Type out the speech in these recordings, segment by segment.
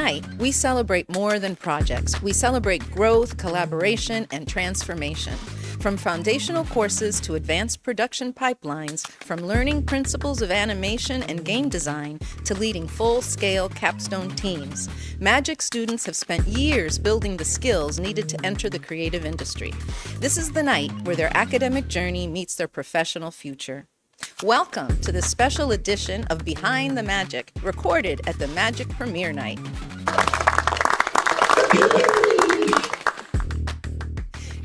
Tonight, we celebrate more than projects. We celebrate growth, collaboration, and transformation. From foundational courses to advanced production pipelines, from learning principles of animation and game design to leading full-scale capstone teams, Magic students have spent years building the skills needed to enter the creative industry. This is the night where their academic journey meets their professional future. Welcome to this special edition of Behind the Magic, recorded at the Magic Premiere Night.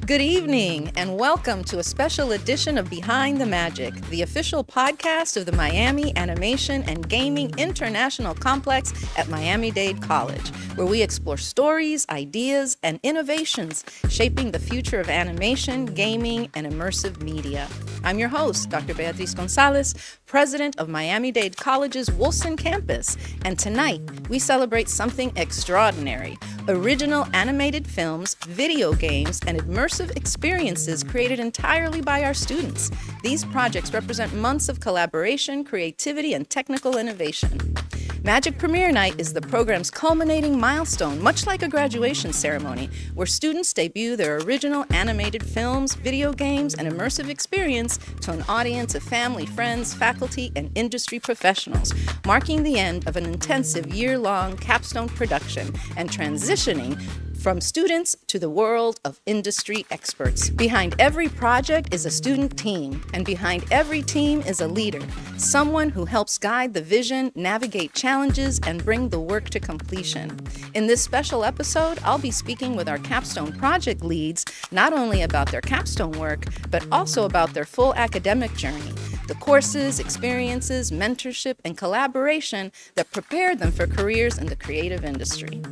Good evening, and welcome to a special edition of Behind the Magic, the official podcast of the Miami Animation and Gaming International Complex at Miami-Dade College, where we explore stories, ideas, and innovations shaping the future of animation, gaming, and immersive media. I'm your host, Dr. Beatriz Gonzalez, president of Miami-Dade College's Wolfson campus, and tonight we celebrate something extraordinary: original animated films, video games, and immersive experiences created entirely by our students. These projects represent months of collaboration, creativity, and technical innovation. Magic Premiere Night is the program's culminating milestone, much like a graduation ceremony, where students debut their original animated films, video games, and immersive experience to an audience of family, friends, faculty, and industry professionals, marking the end of an intensive year-long capstone production and transitioning from students to the world of industry experts. Behind every project is a student team, and behind every team is a leader, someone who helps guide the vision, navigate challenges, and bring the work to completion. In this special episode, I'll be speaking with our capstone project leads, not only about their capstone work, but also about their full academic journey, the courses, experiences, mentorship, and collaboration that prepared them for careers in the creative industry.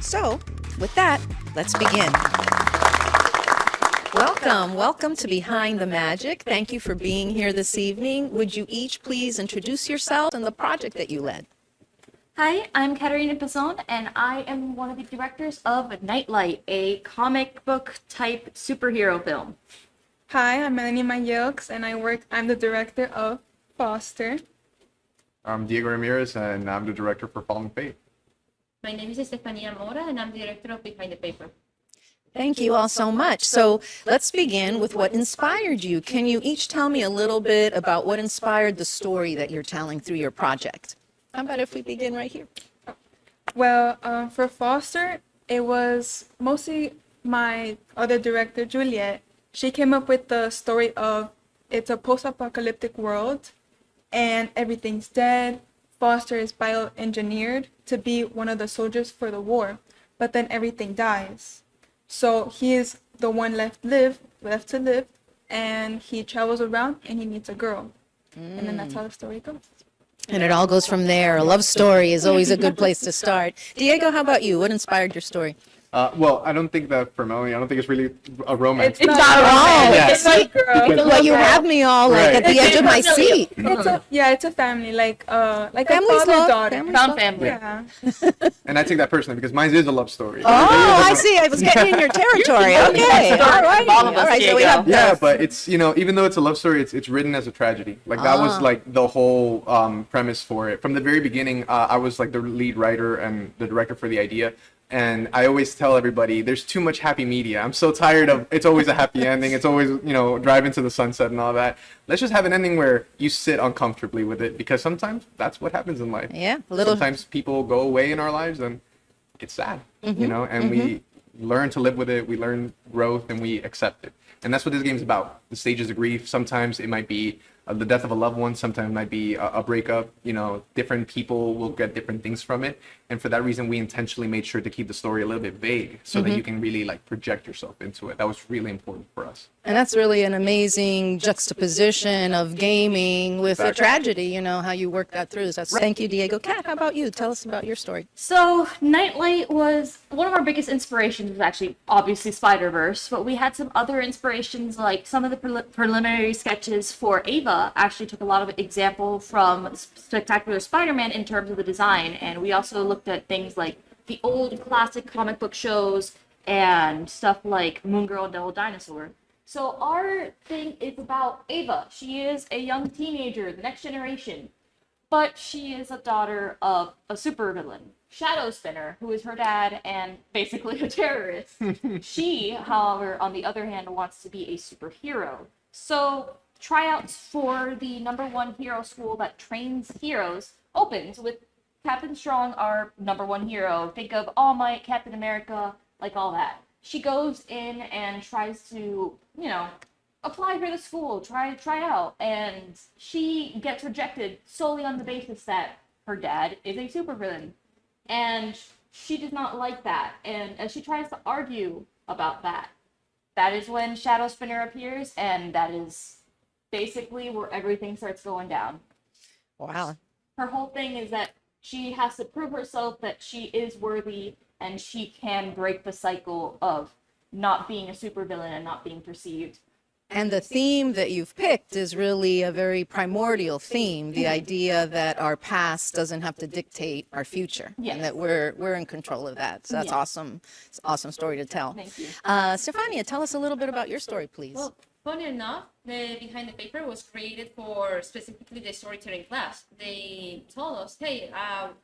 So, with that, let's begin. Welcome to Behind the Magic. Thank you for being here this evening. Would you each please introduce yourself and the project that you led? Hi, I'm Katerina Pazon, and I am one of the directors of Nightlight, a comic book type superhero film. Hi, I'm Melanie Mayeux, and I'm the director of Foster. I'm Diego Ramirez, and I'm the director for Falling Fate. My name is Estefania Mora, and I'm the director of Behind the Paper. Thank you all so much. So let's begin with what inspired you. Can you each tell me a little bit about what inspired the story that you're telling through your project? How about if we begin right here? Well, for Foster, it was mostly my other director, Juliet. She came up with the story of it's a post-apocalyptic world, and everything's dead. Foster is bioengineered to be one of the soldiers for the war, but then everything dies. So he is the one left to live, and he travels around and he meets a girl. And then that's how the story goes. And it all goes from there. A love story is always a good place to start. Diego, how about you? What inspired your story? Well, I don't think that for Melanie, I don't think it's really a romance. It's not wrong. Yes. It's girl. Well, you have me all like at the edge of my seat. It's a family, like a Family's love. father-daughter. Found family. Yeah. And I take that personally because mine is a love story. Oh, I see. I was getting in your territory. Okay. All right. All of us, So we Diego. have Yeah, but it's, even though it's a love story, it's written as a tragedy. Like that was like the whole premise for it. From the very beginning, I was like the lead writer and the director for the idea. And I always tell everybody, there's too much happy media. I'm so tired of, it's always a happy ending. It's always, driving to the sunset and all that. Let's just have an ending where you sit uncomfortably with it, because sometimes that's what happens in life. Yeah, Sometimes people go away in our lives and it's sad, and we learn to live with it. We learn growth and we accept it. And that's what this game's about. The stages of grief. Sometimes it might be the death of a loved one. Sometimes it might be a breakup. Different people will get different things from it. And for that reason, we intentionally made sure to keep the story a little bit vague so that you can really project yourself into it. That was really important for us. And that's really an amazing juxtaposition of gaming with a tragedy, how you work that through. Thank you, Diego. Kat, how about you? Tell us about your story. So Nightlight was one of our biggest inspirations, was actually obviously Spider-Verse, but we had some other inspirations, like some of the preliminary sketches for Ava actually took a lot of example from Spectacular Spider-Man in terms of the design, and we also looked at things like the old classic comic book shows and stuff like Moon Girl and Devil Dinosaur. So our thing is about Ava. She is a young teenager, the next generation. but she is a daughter of a supervillain, Shadow Spinner, who is her dad and basically a terrorist. She, however, on the other hand, wants to be a superhero. So tryouts for the #1 hero school that trains heroes opens with Captain Strong, our #1 hero. Think of All Might, Captain America, like all that. She goes in and tries to, apply for the school, try out, and she gets rejected solely on the basis that her dad is a supervillain. And she does not like that. And as she tries to argue about that, that is when Shadow Spinner appears, and that is basically where everything starts going down. Wow. Her whole thing is that she has to prove herself that she is worthy and she can break the cycle of not being a supervillain and not being perceived. And the theme that you've picked is really a very primordial theme, the idea that our past doesn't have to dictate our future, Yes. and that we're in control of that. So that's Yes. awesome. It's an awesome story to tell. Thank you. Stefania, tell us a little bit about your story, please. Well, funny enough, the Behind the Paper was created for specifically the storytelling class. They told us, hey,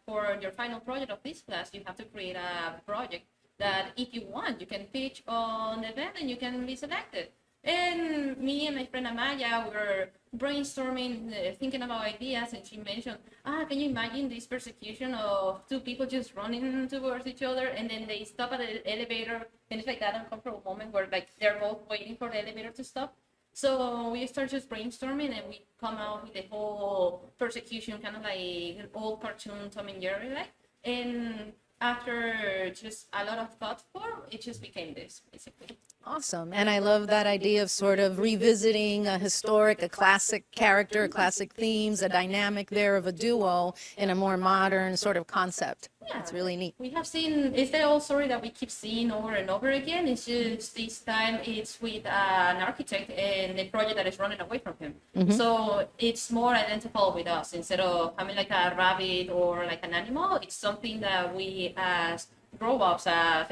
for your final project of this class, you have to create a project that if you want, you can pitch on the event and you can be selected. And me and my friend Amaya were brainstorming, thinking about ideas, and she mentioned, can you imagine this persecution of two people just running towards each other, and then they stop at the elevator, and it's like that uncomfortable moment where like they're both waiting for the elevator to stop. So we start just brainstorming, and we come out with the whole persecution, kind of like an old cartoon Tom and Jerry, like. And after just a lot of thought it just became this, basically. Awesome. And I love that idea of sort of revisiting a historic, a classic character, classic themes, a dynamic there of a duo in a more modern sort of concept. Yeah. That's really neat. We have seen, it's the old story that we keep seeing over and over again. It's just this time it's with an architect and the project that is running away from him. So it's more identifiable with us. Instead of having like a rabbit or like an animal, it's something that we as grown-ups,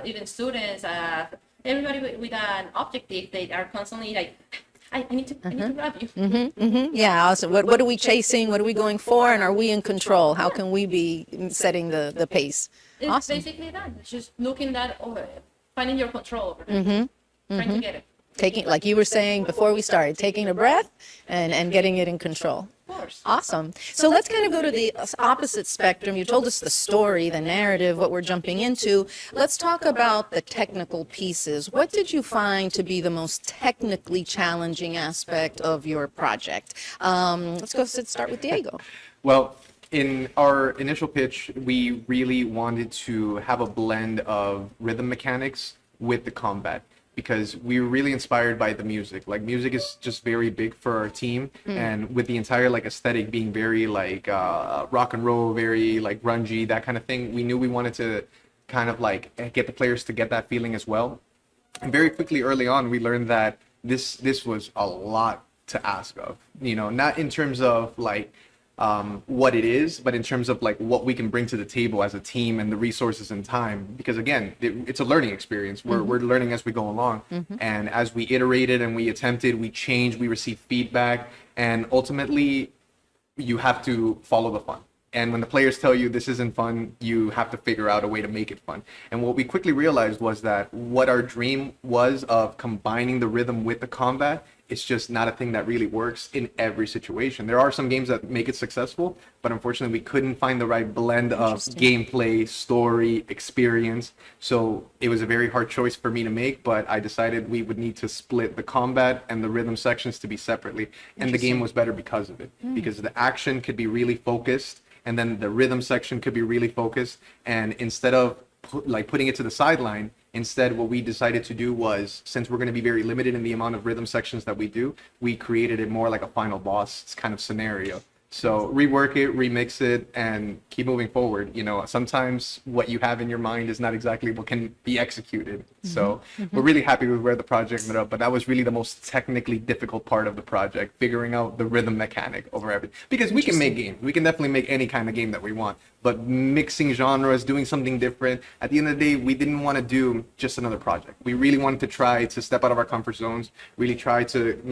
even students, everybody with an objective, they are constantly like, I need to grab you. Yeah. Also, what are we chasing? What are we going for? And are we in control? How can we be setting the pace? It's Awesome. basically that. It's just looking that over, finding your control over it, trying to get it. Taking, like you were saying before we started, taking a breath and getting it in control. Of course. Awesome. So let's kind of go to the opposite spectrum. You told us the story, the narrative, what we're jumping into. Let's talk about the technical pieces. What did you find to be the most technically challenging aspect of your project? Let's go start with Diego. Well, in our initial pitch, we really wanted to have a blend of rhythm mechanics with the combat, because we were really inspired by the music. Like, music is just very big for our team, and with the entire like aesthetic being very like rock and roll, very like grungy, that kind of thing, we knew we wanted to kind of like get the players to get that feeling as well. And very quickly early on, we learned that this was a lot to ask of, not in terms of like what it is, but in terms of like what we can bring to the table as a team and the resources and time. Because again, it's a learning experience. We're learning as we go along, and as we iterated and we attempted, we changed, we received feedback, and ultimately, you have to follow the fun. And when the players tell you this isn't fun, you have to figure out a way to make it fun. And what we quickly realized was that what our dream was of combining the rhythm with the combat, it's just not a thing that really works in every situation. There are some games that make it successful, but unfortunately we couldn't find the right blend of gameplay, story, experience. So it was a very hard choice for me to make, but I decided we would need to split the combat and the rhythm sections to be separately. And the game was better because of it, because the action could be really focused, and then the rhythm section could be really focused. And instead of putting it to the sideline, instead what we decided to do was, since we're going to be very limited in the amount of rhythm sections that we do, we created it more like a final boss kind of scenario. So rework it, remix it, and keep moving forward. Sometimes what you have in your mind is not exactly what can be executed. So we're really happy with where the project ended up, but that was really the most technically difficult part of the project, figuring out the rhythm mechanic over everything. Because we can make games. We can definitely make any kind of game that we want, but mixing genres, doing something different, at the end of the day, we didn't want to do just another project. We really wanted to try to step out of our comfort zones, really try to,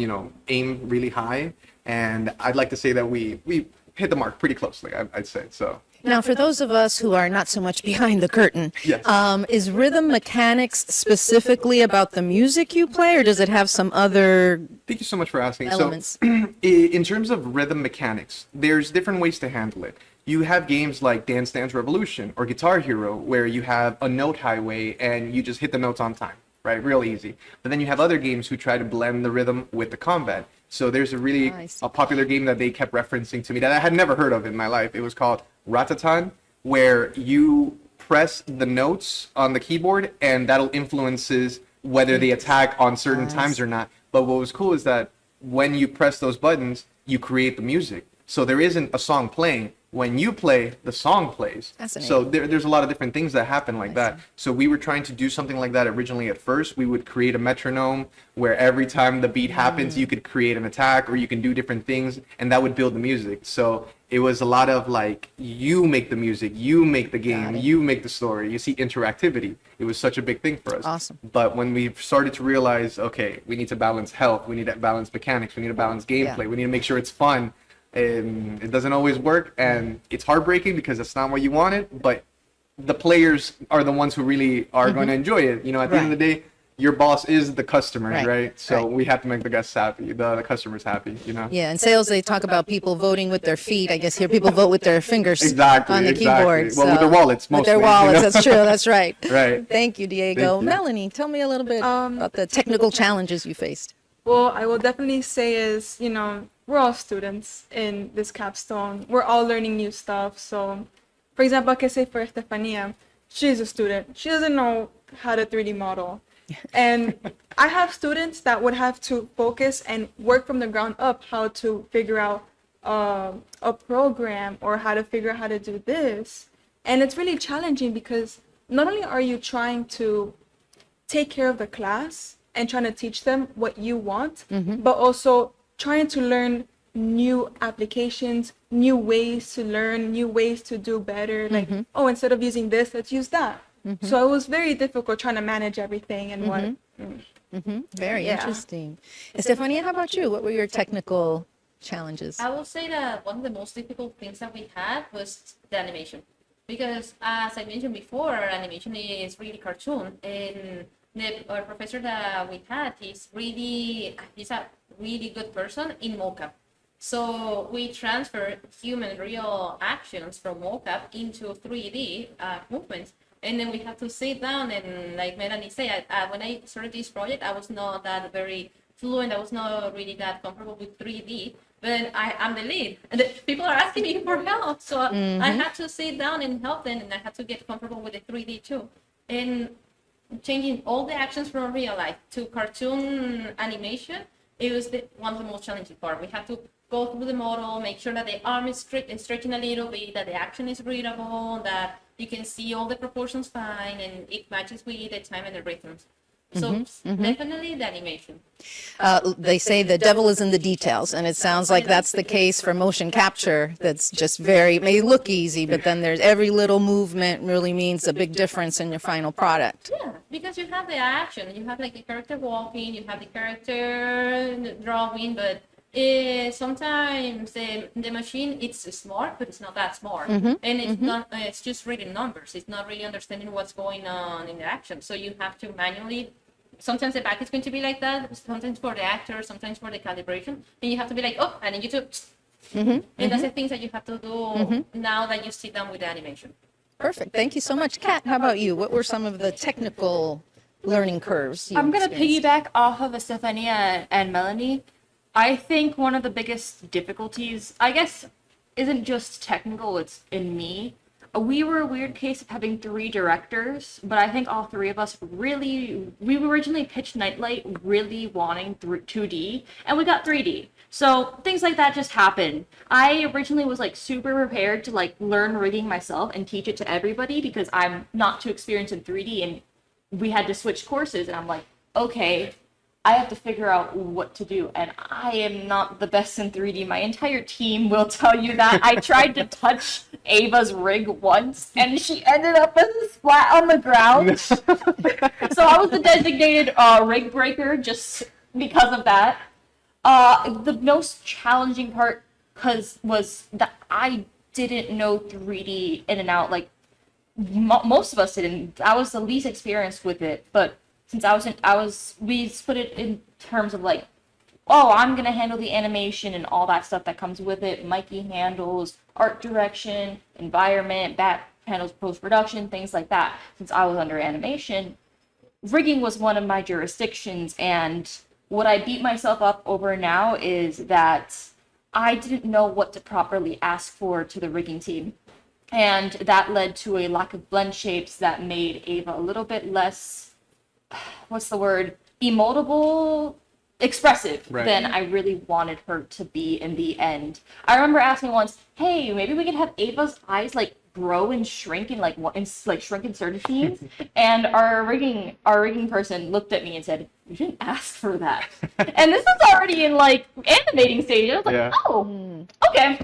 aim really high. And I'd like to say that we hit the mark pretty closely, I'd say. So Now, for those of us who are not so much behind the curtain, Yes. Is rhythm mechanics specifically about the music you play, or does it have some other thank you so much for asking. elements? So in terms of rhythm mechanics, there's different ways to handle it. You have games like Dance Dance Revolution or Guitar Hero where you have a note highway and you just hit the notes on time, right? Real easy. But then you have other games who try to blend the rhythm with the combat. So there's Nice. a popular game that they kept referencing to me that I had never heard of in my life. It was called Ratatan, where you press the notes on the keyboard and that'll influences whether they attack on certain times or not. But what was cool is that when you press those buttons, you create the music. So there isn't a song playing. When you play, the song plays. Fascinating. So there's a lot of different things that happen like that. So we were trying to do something like that originally at first. We would create a metronome where every time the beat happens, you could create an attack or you can do different things, and that would build the music. So it was a lot of like, you make the music, you make the game, you make the story. You see interactivity. It was such a big thing for us. Awesome. But when we started to realize, okay, we need to balance health, we need to balance mechanics, we need to balance gameplay, we need to make sure it's fun. And it doesn't always work, and it's heartbreaking because it's not what you wanted, but the players are the ones who really are going to enjoy it. You know, at the end of the day, your boss is the customer, right? So we have to make the guests happy, the customers happy, you know? Yeah, in sales, they talk about people voting with their feet. I guess here people vote with their fingers Exactly, on the exactly. keyboard. Well, with their wallets, With their mostly, you wallets, know? that's true. That's right. Right. Thank you, Diego. Thank you. Melanie, tell me a little bit about the technical challenges you faced. Well, I will definitely say is, we're all students in this capstone. We're all learning new stuff. So, for example, I can say for Estefania, she's a student. She doesn't know how to 3D model. And I have students that would have to focus and work from the ground up how to figure out a program or how to figure out how to do this. And it's really challenging because not only are you trying to take care of the class and trying to teach them what you want, but also trying to learn new applications, new ways to learn, new ways to do better. Like, oh, instead of using this, let's use that. So it was very difficult trying to manage everything and what. Very Yeah. interesting. Estefania, how about you? What were your technical challenges? I will say that one of the most difficult things that we had was the animation. Because as I mentioned before, animation is really cartoon. And our professor that we had, he's a really good person in mocap. So we transferred human real actions from mocap into 3D movements. And then we have to sit down and, like Melanie said, when I started this project, I was not that very fluent. I was not really that comfortable with 3D. But I'm the lead, and people are asking me for help. So I had to sit down and help them, and I had to get comfortable with the 3D too. And changing all the actions from real life to cartoon animation, it was one of the most challenging part. We had to go through the model, make sure that the arm is stretching a little bit, that the action is readable, that you can see all the proportions fine, and it matches with the time and the rhythms. So definitely the animation. They say the devil is in the details, and it sounds like that's the case for motion capture. That's just it may look easy, but then there's every little movement really means a big difference in your final product. Yeah, because you have the action, you have like the character walking, you have the character drawing, but sometimes the machine, it's smart, but it's not that smart. And it's not, it's just reading numbers. It's not really understanding what's going on in the action. So you have to manually, sometimes the back is going to be like that, sometimes for the actor, sometimes for the calibration. And you have to be like, oh, I need you to, and that's the things that you have to do now that you sit down with the animation. Perfect. Thank you so much. Kat, how about you? What were some of the technical learning curves you I'm going to experienced? piggyback off of Estefania and Melanie. I think one of the biggest difficulties, I guess, isn't just technical, it's in me. We were a weird case of having 3 directors, but I think all 3 of us we originally pitched Nightlight really wanting 2D, and we got 3D. So things like that just happen. I originally was like super prepared to like learn rigging myself and teach it to everybody because I'm not too experienced in 3D, and we had to switch courses, and I'm like, okay, I have to figure out what to do, and I am not the best in 3D. My entire team will tell you that. I tried to touch Ava's rig once, and she ended up as a splat on the ground. So I was the designated rig breaker just because of that. The most challenging part was that I didn't know 3D in and out. Like most of us didn't. I was the least experienced with it, but since we split it in terms of like, oh, I'm gonna handle the animation and all that stuff that comes with it. Mikey handles art direction, environment, Bat handles post-production, things like that. Since I was under animation, rigging was one of my jurisdictions, and what I beat myself up over now is that I didn't know what to properly ask for to the rigging team. And that led to a lack of blend shapes that made Ava a little bit less, what's the word, emoldable, expressive than I really wanted her to be in the end. I remember asking once, hey, maybe we could have Ava's eyes like grow and shrink and shrink in certain scenes. And our rigging person looked at me and said, you didn't ask for that. And this is already in like animating stage. I was like, oh, okay.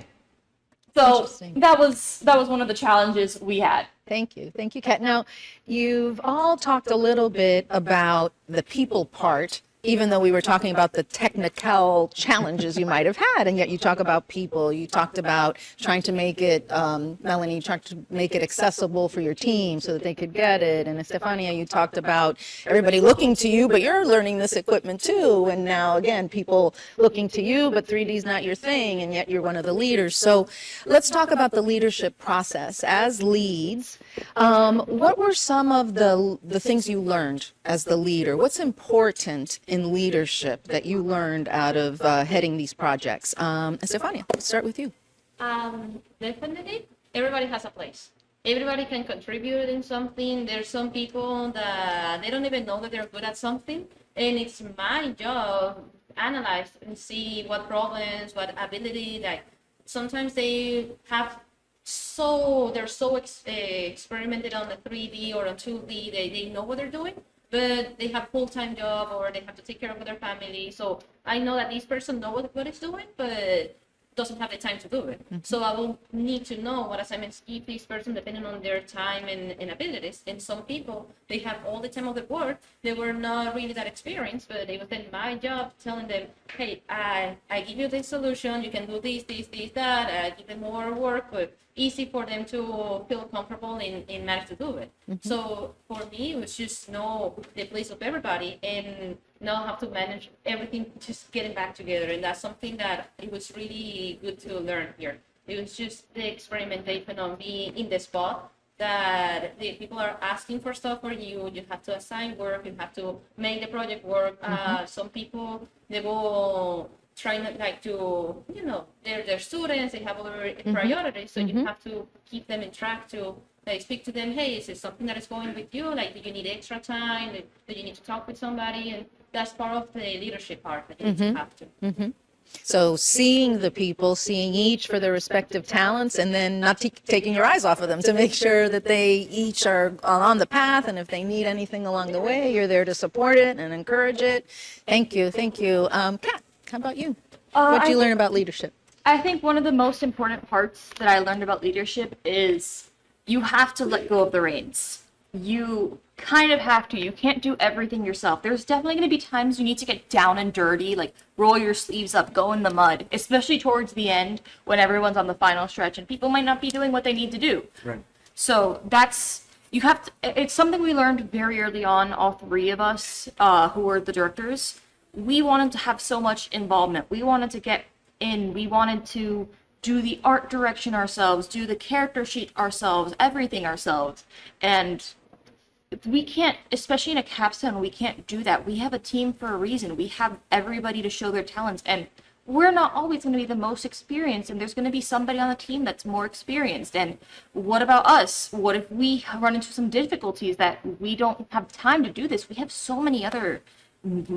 So that was one of the challenges we had. Thank you, Kat. Now, you've all talked a little bit about the people part, even though we were talking about the technical challenges you might have had, and yet you talk about people. You talked about trying to make it, Melanie, trying to make it accessible for your team so that they could get it. And Estefania, you talked about everybody looking to you, but you're learning this equipment too. And now, again, people looking to you, but 3D is not your thing, and yet you're one of the leaders. So let's talk about the leadership process. As leads, what were some of the things you learned as the leader? What's important in leadership that you learned out of heading these projects? Estefania, let's start with you. Definitely, everybody has a place. Everybody can contribute in something. There's some people that they don't even know that they're good at something, and it's my job to analyze and see what problems, what ability. Like sometimes they have they're so experimented on the 3D or on 2D. They know what they're doing, but they have full-time job or they have to take care of their family. So I know that this person knows what it's doing, but doesn't have the time to do it. Mm-hmm. So I will need to know what assignments give this person depending on their time and abilities. And some people, they have all the time of the world. They were not really that experienced, but it was then my job telling them, hey, I give you this solution. You can do this, that. I give them more work, but easy for them to feel comfortable in manage to do it. Mm-hmm. So for me, it was just know the place of everybody and now have to manage everything, just getting back together. And that's something that it was really good to learn here. It was just the experimentation on being in the spot that the people are asking for stuff for you. You have to assign work. You have to make the project work. Mm-hmm. Some people, they will trying to they're students, they have other priorities, so you have to keep them in track to speak to them. Hey, is it something that is going with you? Like, do you need extra time? Do you need to talk with somebody? And that's part of the leadership part that you need to have to. Mm-hmm. So seeing the people, seeing each for their respective talents, and then not taking your eyes off of them to make sure that they each are on the path, and if they need anything along the way, you're there to support it and encourage it. Thank you. Kat, how about you? What did you learn about leadership? I think one of the most important parts that I learned about leadership is you have to let go of the reins. You kind of have to. You can't do everything yourself. There's definitely going to be times you need to get down and dirty, like roll your sleeves up, go in the mud, especially towards the end when everyone's on the final stretch and people might not be doing what they need to do. Right. So it's something we learned very early on, all three of us who were the directors. We wanted to have so much involvement. We wanted to get in. We wanted to do the art direction ourselves, do the character sheet ourselves, everything ourselves. And we can't, especially in a capstone, we can't do that. We have a team for a reason. We have everybody to show their talents. And we're not always going to be the most experienced. And there's going to be somebody on the team that's more experienced. And what about us? What if we run into some difficulties that we don't have time to do this? We have so many other things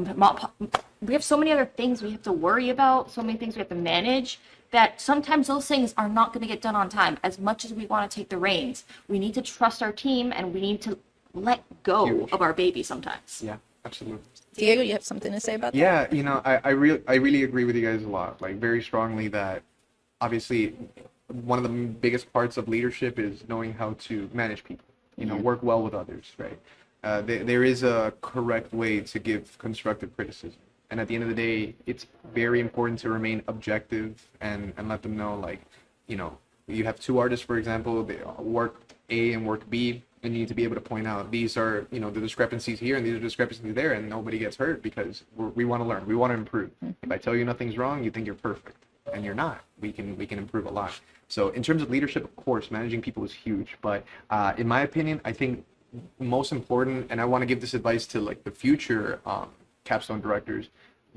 we have to worry about, so many things we have to manage, that sometimes those things are not going to get done on time. As much as we want to take the reins, we need to trust our team and we need to let go of our baby sometimes. Yeah, absolutely. Diego, you have something to say about that? Yeah, I really agree with you guys a lot, like very strongly, that obviously one of the biggest parts of leadership is knowing how to manage people, work well with others, right? There is a correct way to give constructive criticism. And at the end of the day, it's very important to remain objective and let them know, like, you have two artists, for example, they work A and work B, and you need to be able to point out these are, the discrepancies here and these are discrepancies there, and nobody gets hurt because we want to learn, we want to improve. If I tell you nothing's wrong, you think you're perfect, and you're not. We can improve a lot. So in terms of leadership, of course, managing people is huge. But in my opinion, I think most important, and I want to give this advice to like the future capstone directors,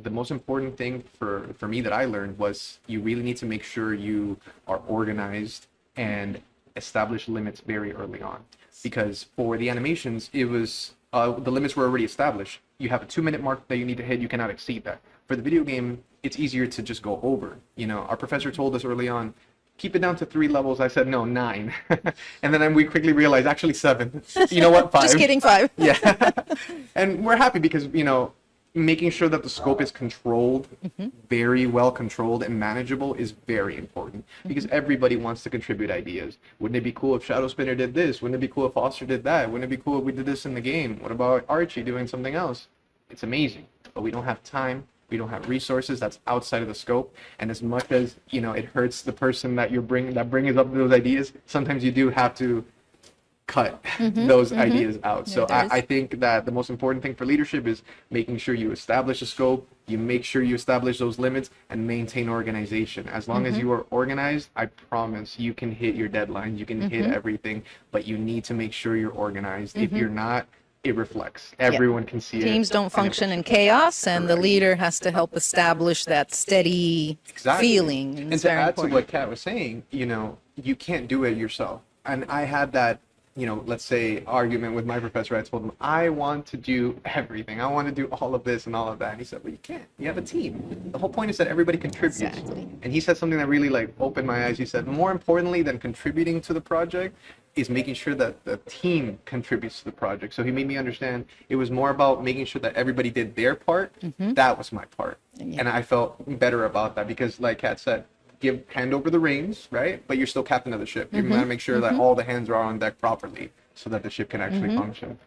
the most important thing for me that I learned was you really need to make sure you are organized and establish limits very early on. Because for the animations, it was the limits were already established. You have a 2-minute mark that you need to hit. You cannot exceed that. For the video game, it's easier to just go over. Our professor told us early on, keep it down to 3 levels. I said, no, 9. And then we quickly realized, actually 7. You know what? 5. Just kidding, 5. Yeah. And we're happy because, making sure that the scope is controlled, very well controlled and manageable is very important because everybody wants to contribute ideas. Wouldn't it be cool if Shadow Spinner did this? Wouldn't it be cool if Foster did that? Wouldn't it be cool if we did this in the game? What about Archie doing something else? It's amazing, but we don't have time. We don't have resources. That's outside of the scope. And as much as, it hurts the person that brings up those ideas, sometimes you do have to cut those ideas out. So I think that the most important thing for leadership is making sure you establish a scope, you make sure you establish those limits, and maintain organization. As long as you are organized, I promise you can hit your deadlines, you can hit everything, but you need to make sure you're organized. If you're not, it reflects. Everyone can see it. Teams don't function in chaos, and the leader has to help establish that steady feeling. And to add to what Kat was saying, you can't do it yourself. And I had that, let's say argument with my professor. I told him, I want to do everything. I want to do all of this and all of that. And he said, well, you can't. You have a team. The whole point is that everybody contributes. Exactly. And he said something that really opened my eyes. He said, more importantly than contributing to the project is making sure that the team contributes to the project. So he made me understand it was more about making sure that everybody did their part. That was my part. And I felt better about that because, like Kat said, hand over the reins, right? But you're still captain of the ship. You want to make sure that all the hands are on deck properly so that the ship can actually function.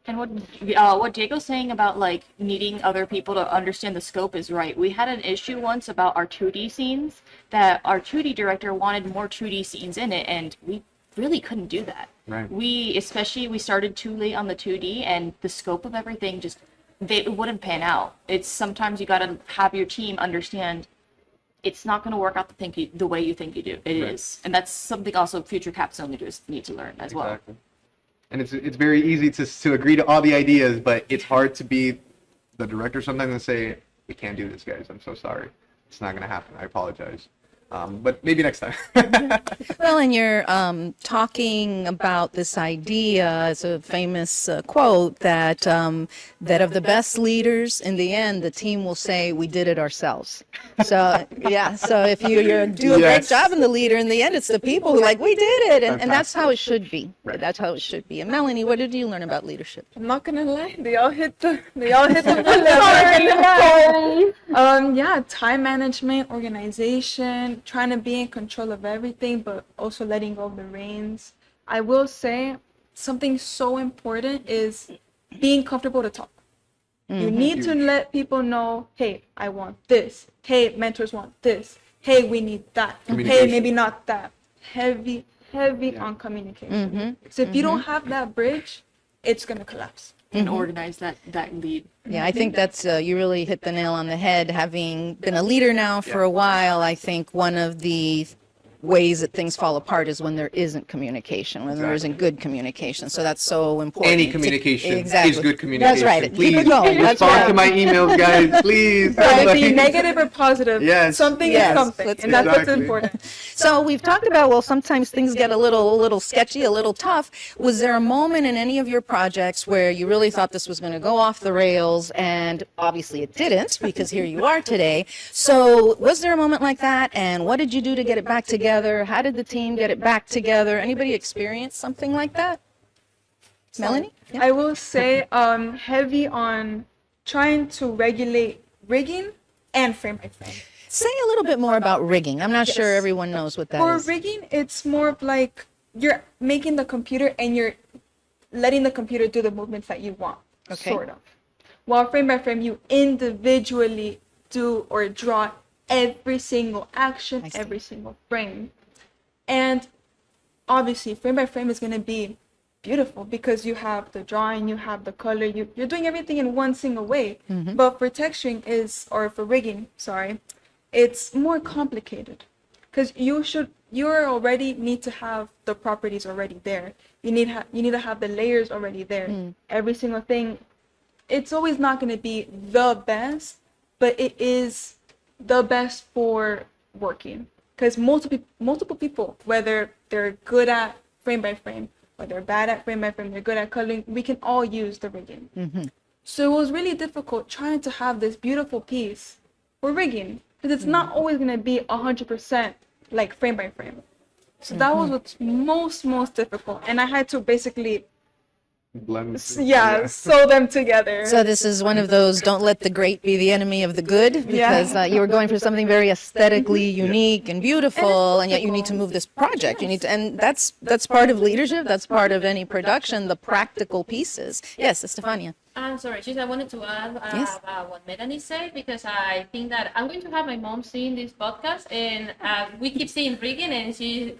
And what Diego's saying about needing other people to understand the scope is right. We had an issue once about our 2D scenes that our 2D director wanted more 2D scenes in it, and we really couldn't do that. Right. We started too late on the 2D, and the scope of everything it wouldn't pan out. It's sometimes you got to have your team understand it's not going to work out the way you think you do. It is. And that's something also future capstone leaders need to learn as well. And it's very easy to agree to all the ideas, but it's hard to be the director sometimes and say, we can't do this, guys. I'm so sorry. It's not going to happen. I apologize. But maybe next time. Well, and you're talking about this idea, it's a famous quote that that of the best leaders, in the end, the team will say, we did it ourselves. So, so if you do a great job in the leader, in the end, it's the people who we did it. And that's how it should be. Right. That's how it should be. And Melanie, what did you learn about leadership? I'm not gonna lie, they all hit the time management, organization, trying to be in control of everything, but also letting go of the reins. I will say something so important is being comfortable to talk. You need to let people know, hey, I want this. Hey, mentors want this. Hey, we need that. Hey, maybe not that. Heavy on communication. So if you don't have that bridge, it's gonna collapse. And organize that lead. Yeah, I think that's, you really hit the nail on the head. Having been a leader now for a while, I think one of the ways that things fall apart is when there isn't communication, when there isn't good communication. So that's so important. Any communication is good communication. That's right. Please keep it going. respond to my emails, guys. Please. Whether it be negative or positive, something is something, and that's what's important. So we've talked about, well, sometimes things get a little sketchy, a little tough. Was there a moment in any of your projects where you really thought this was going to go off the rails, and obviously it didn't, because here you are today. So was there a moment like that, and what did you do to get it back together? How did the team get it back together? Anybody experience something like that? Melanie? Yeah. I will say heavy on trying to regulate rigging and frame by frame. Say a little bit more about rigging. I'm not sure everyone knows what that is. For rigging, it's more of you're making the computer and you're letting the computer do the movements that you want, sort of. while frame by frame you individually do or draw every single action, every single frame. And obviously frame by frame is going to be beautiful because you have the drawing, you have the color, you're doing everything in one single way. But for texturing or for rigging, it's more complicated because you already need to have the properties already there. You need to have the layers already there. Every single thing, it's always not going to be the best, but it is the best for working because multiple people, whether they're good at frame by frame or they're bad at frame by frame, they're good at coloring, we can all use the rigging. So it was really difficult trying to have this beautiful piece for rigging because it's not always going to be 100% like frame by frame. So that was what's most difficult, and I had to basically sew them together. So this is one of those don't let the great be the enemy of the good, because you were going for something very aesthetically unique and beautiful, and yet you need to move this project. You need to, and that's part of leadership. That's part of any production, the practical pieces. Yes, Estefania. I'm sorry, just I wanted to add about what Melanie said, because I think that I'm going to have my mom seeing this podcast, and we keep seeing rigging, and she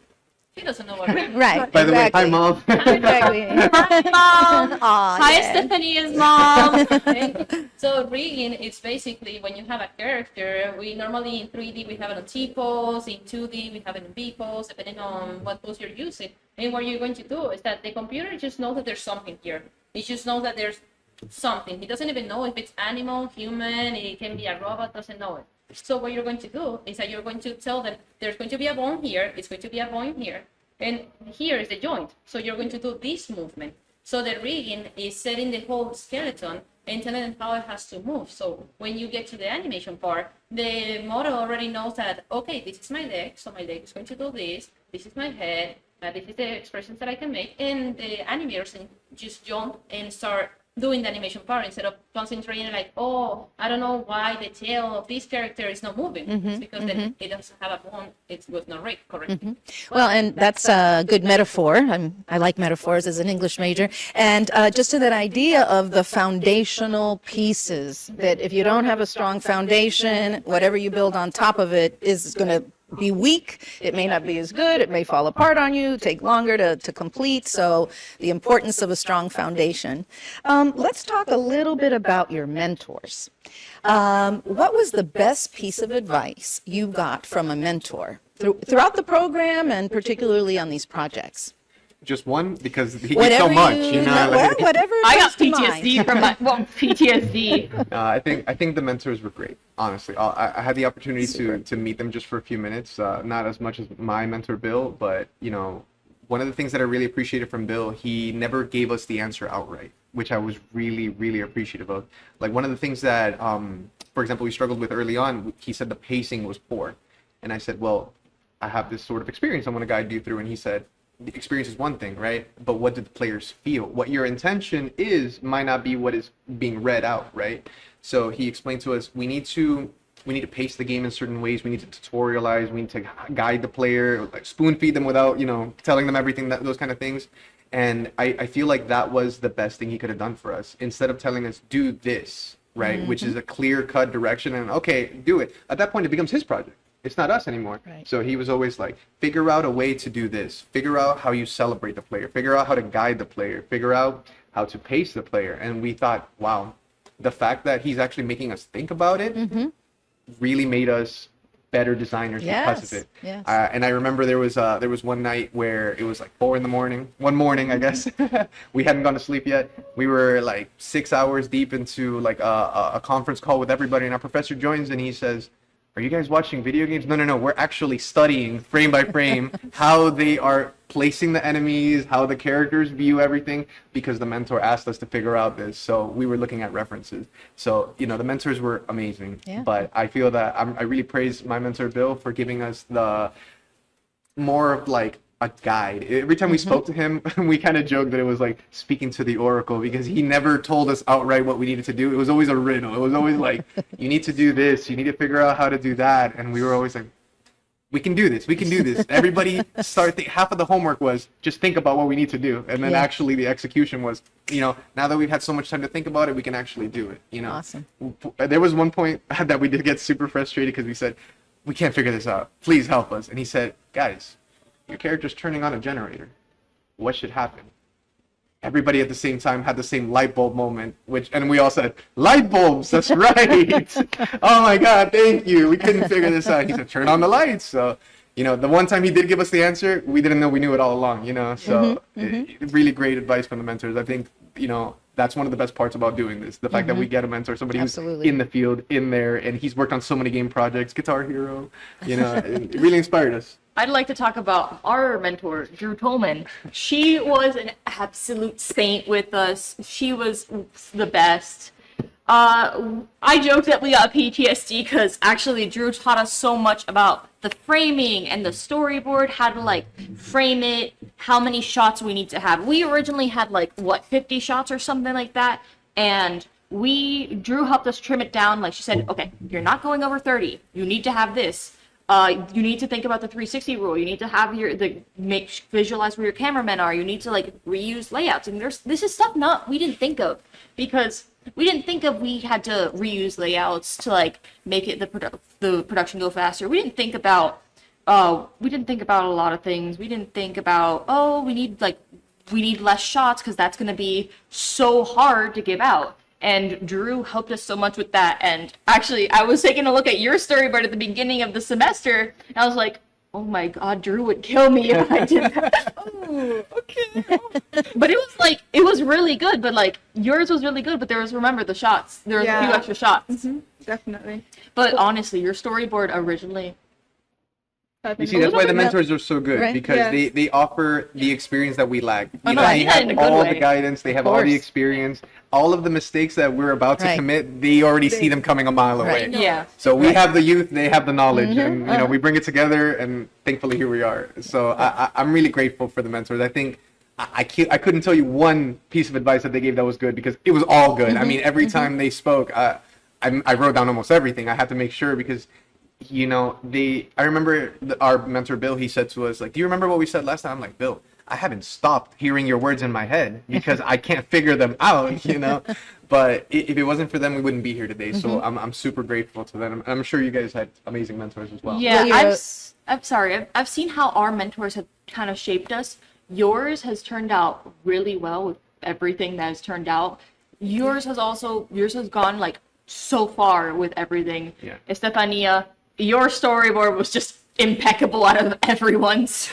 doesn't know what rigging is. Right. By the way, hi, Mom. Exactly. Hi, Mom. Aw, Hi, yeah. Estefania's mom. So rigging is basically when you have a character. We normally in 3D we have it on T pose, in 2D we have it in B pose, depending on what pose you're using. And what you're going to do is that the computer just knows that there's something here. It just knows that there's something. He doesn't even know if it's animal, human, it can be a robot, doesn't know it. So what you're going to do is that you're going to tell them there's going to be a bone here, it's going to be a bone here, and here is the joint. So you're going to do this movement. So the rigging is setting the whole skeleton and telling them how it has to move. So when you get to the animation part, the model already knows that, okay, this is my leg, so my leg is going to do this is my head, this is the expressions that I can make, and the animators can just jump and start doing the animation part instead of concentrating like, oh, I don't know why the tail of this character is not moving. It's because then it doesn't have a bone, it was not rigged correctly. Well, and that's a good metaphor. I like metaphors as an English major. And just to that idea of the foundational pieces, that if you don't have a strong foundation, whatever you build on top of it is going to be weak. It may not be as good. It may fall apart on you, take longer to complete. So the importance of a strong foundation. Let's talk a little bit about your mentors. What was the best piece of advice you got from a mentor throughout the program and particularly on these projects? Just one, because he gives so much, Whatever. I got comes to mind. PTSD from my PTSD. I think the mentors were great. Honestly, I had the opportunity to meet them just for a few minutes. Not as much as my mentor Bill, but one of the things that I really appreciated from Bill, he never gave us the answer outright, which I was really appreciative of. Like one of the things that, for example, we struggled with early on, he said the pacing was poor, and I said, well, I have this sort of experience I want to guide you through, and he said, the experience is one thing, right? But what did the players feel? What your intention is might not be what is being read out, right? So he explained to us, we need to pace the game in certain ways. We need to tutorialize. We need to guide the player, like spoon feed them without, telling them everything, those kind of things. And I feel like that was the best thing he could have done for us. Instead of telling us, do this, right? Which is a clear cut direction and okay, do it. At that point, it becomes his project. It's not us anymore. Right. So he was always like, figure out a way to do this. Figure out how you celebrate the player. Figure out how to guide the player. Figure out how to pace the player. And we thought, wow, the fact that he's actually making us think about it really made us better designers because of it. Yes. And I remember there was one night where it was like 4 a.m. One morning, I guess. We hadn't gone to sleep yet. We were like 6 hours deep into like a conference call with everybody, and our professor joins and he says, are you guys watching video games? No. We're actually studying frame by frame how they are placing the enemies, how the characters view everything, because the mentor asked us to figure out this. So we were looking at references. So, the mentors were amazing. Yeah. But I feel that I really praise my mentor, Bill, for giving us the more of like a guide. Every time we spoke to him, we kind of joked that it was like speaking to the oracle, because he never told us outright what we needed to do. It was always a riddle. It was always like, you need to do this, you need to figure out how to do that. And we were always like, we can do this. We can do this. Everybody half of the homework was just think about what we need to do. And then actually the execution was, now that we've had so much time to think about it, we can actually do it, Awesome. There was one point that we did get super frustrated because we said, we can't figure this out. Please help us. And he said, guys, your character's turning on a generator. What should happen? Everybody at the same time had the same light bulb moment, and we all said, light bulbs, that's right. Oh my God, thank you. We couldn't figure this out. He said, turn on the lights. So, the one time he did give us the answer, we didn't know we knew it all along, So really great advice from the mentors. I think, that's one of the best parts about doing this. The fact that we get a mentor, somebody Absolutely. who's in the field, in there, and he's worked on so many game projects, Guitar Hero, it really inspired us. I'd like to talk about our mentor, Drew Tolman. She was an absolute saint with us. She was the best. I joked that we got PTSD because actually Drew taught us so much about the framing and the storyboard, how to frame it, how many shots we need to have. We originally had 50 shots or something like that, and Drew helped us trim it down. Like she said, okay, you're not going over 30. You need to have this. You need to think about the 360 rule. You need to have visualize where your cameramen are. You need to reuse layouts. And this is stuff we didn't think of, because we didn't think of we had to reuse layouts to make it the production go faster. We didn't think about a lot of things. We didn't think about we need less shots because that's going to be so hard to give out. And Drew helped us so much with that. And actually, I was taking a look at your storyboard at the beginning of the semester, and I was like, oh my God, Drew would kill me if I did that. Oh, okay. But it was really good. But yours was really good. But remember the shots. There was a few extra shots. Definitely. But honestly, your storyboard originally. You see, that's why the mentors are so good, because they offer the experience that we lack. They have all the guidance, they have all the experience, all of the mistakes that we're about to commit, they already see them coming a mile away. Yeah. So we have the youth, they have the knowledge, and we bring it together, and thankfully here we are. So I'm really grateful for the mentors. I think I couldn't tell you one piece of advice that they gave that was good, because it was all good. I mean, every time they spoke, I wrote down almost everything. I had to make sure, because I remember our mentor Bill, he said to us, do you remember what we said last time? I'm like, Bill, I haven't stopped hearing your words in my head because I can't figure them out, But if it wasn't for them, we wouldn't be here today. So I'm super grateful to them. I'm sure you guys had amazing mentors as well. Yeah, I'm sorry. I've seen how our mentors have kind of shaped us. Yours has turned out really well with everything that has turned out. Yours has gone so far with everything. Yeah. Estefania, your storyboard was just impeccable out of everyone's.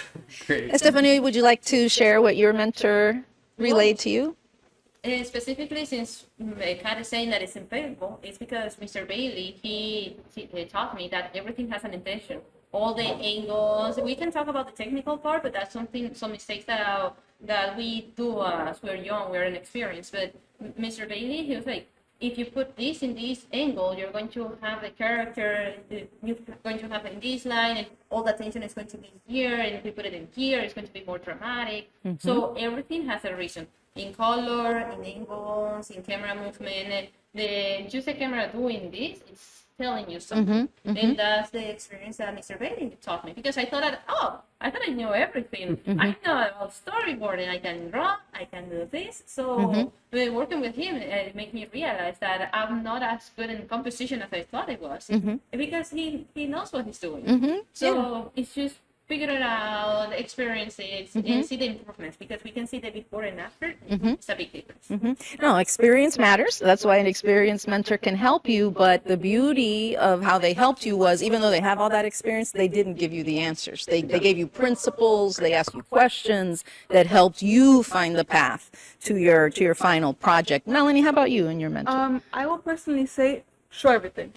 Great. Stephanie, would you like to share what your mentor relayed to you? Specifically, since Kat is saying that it's impeccable, it's because Mr. Bailey, he taught me that everything has an intention. All the angles, we can talk about the technical part, but that's some mistakes that we do as we're young, we're inexperienced. But Mr. Bailey, he was like, if you put this in this angle, you're going to have the character, you're going to have in this line, and all the tension is going to be here, and if we put it in here, it's going to be more dramatic. So everything has a reason. In color, in angles, in camera movement, just the camera doing this, it's telling you something. And that's the experience that Mr. Bailey taught me, because I thought I knew everything. I know about storyboarding, I can draw, I can do this. So working with him, it made me realize that I'm not as good in composition as I thought I was, because he knows what he's doing. So it's just figure out, experience it, and see the improvements, because we can see the before and after. It's a big difference. No, experience matters. That's why an experienced mentor can help you. But the beauty of how they helped you was, even though they have all that experience, they didn't give you the answers. They gave you principles. They asked you questions that helped you find the path to your final project. Melanie, how about you and your mentor? I will personally say, show everything.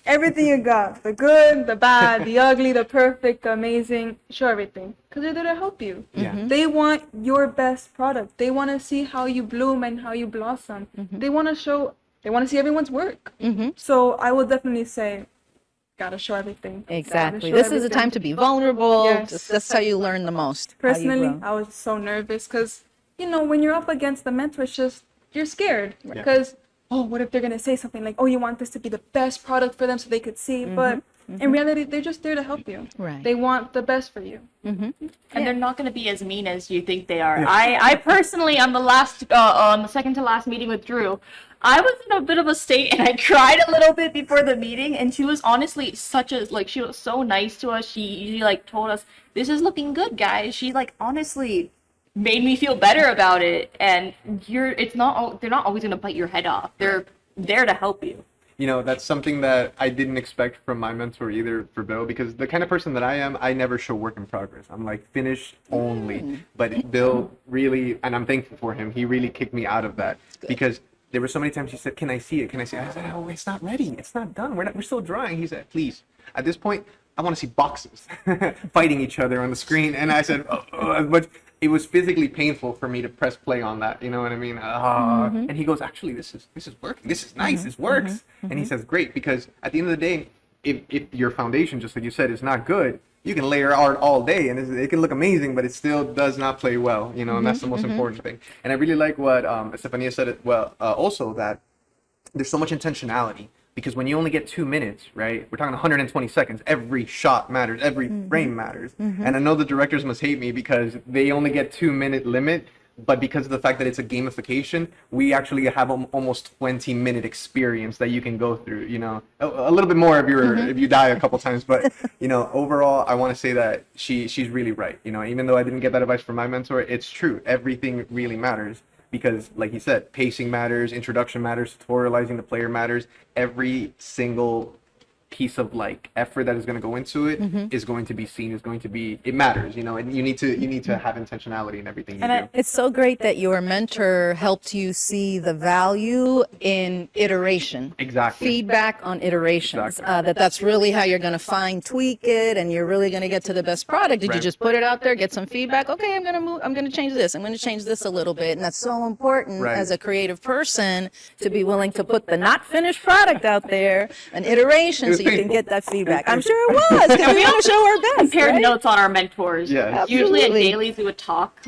Everything you got. The good, the bad, the ugly, the perfect, the amazing. Show everything. Because they're there to help you. Yeah. They want your best product. They want to see how you bloom and how you blossom. They want to see everyone's work. So I will definitely say, gotta show everything. Exactly. This is a time to be vulnerable. Yes. That's how you learn the most. Personally, I was so nervous because, when you're up against the mentor, it's just, you're scared. Because, what if they're going to say something like, you want this to be the best product for them so they could see. But In reality, they're just there to help you. Right. They want the best for you. And they're not going to be as mean as you think they are. I personally, on the second to last meeting with Drew, I was in a bit of a state and I cried a little bit before the meeting. And she was honestly she was so nice to us. She told us, this is looking good, guys. She honestly made me feel better about it. And they're not always going to bite your head off. They're there to help you. You know, that's something that I didn't expect from my mentor either, for Bill, because the kind of person that I am, I never show work in progress. I'm like finished only. But Bill really, and I'm thankful for him, he really kicked me out of that because there were so many times he said, "Can I see it? Can I see it?" I said, "Oh, it's not ready. It's not done. We're still drawing." He said, "Please." At this point, I want to see boxes fighting each other on the screen. And I said, but it was physically painful for me to press play on that. You know what I mean? And he goes, "Actually, this is working. This is nice. This works." And he says, "Great," because at the end of the day, if your foundation, just like you said, is not good, you can layer art all day and it can look amazing, but it still does not play well. You know, and that's the most important thing. And I really like what Estefania said. Also that there's so much intentionality. Because when you only get 2 minutes, right? We're talking 120 seconds. Every shot matters. Every frame matters. And I know the directors must hate me because they only get 2-minute limit. But because of the fact that it's a gamification, we actually have almost 20-minute experience that you can go through. You know, a little bit more if you die a couple times. But you know, overall, I want to say that she's really right. You know, even though I didn't get that advice from my mentor, it's true. Everything really matters. Because, like he said, pacing matters, introduction matters, tutorializing the player matters. Every single piece of effort that is going to go into it is going to be seen. It matters, you know. And you need to have intentionality in everything you do. It's so great that your mentor helped you see the value in iteration. Exactly. Feedback on iterations. Exactly. That's really how you're going to fine tweak it, and you're really going to get to the best product. Did you just put it out there, get some feedback? Okay, I'm going to change this. I'm going to change this a little bit, and that's so important as a creative person to be willing to put the not finished product out there, an iteration, so you can get that feedback. I'm sure it was, because we want to show our best. Compared notes on our mentors. Yeah. Usually at Absolutely. dailies we would talk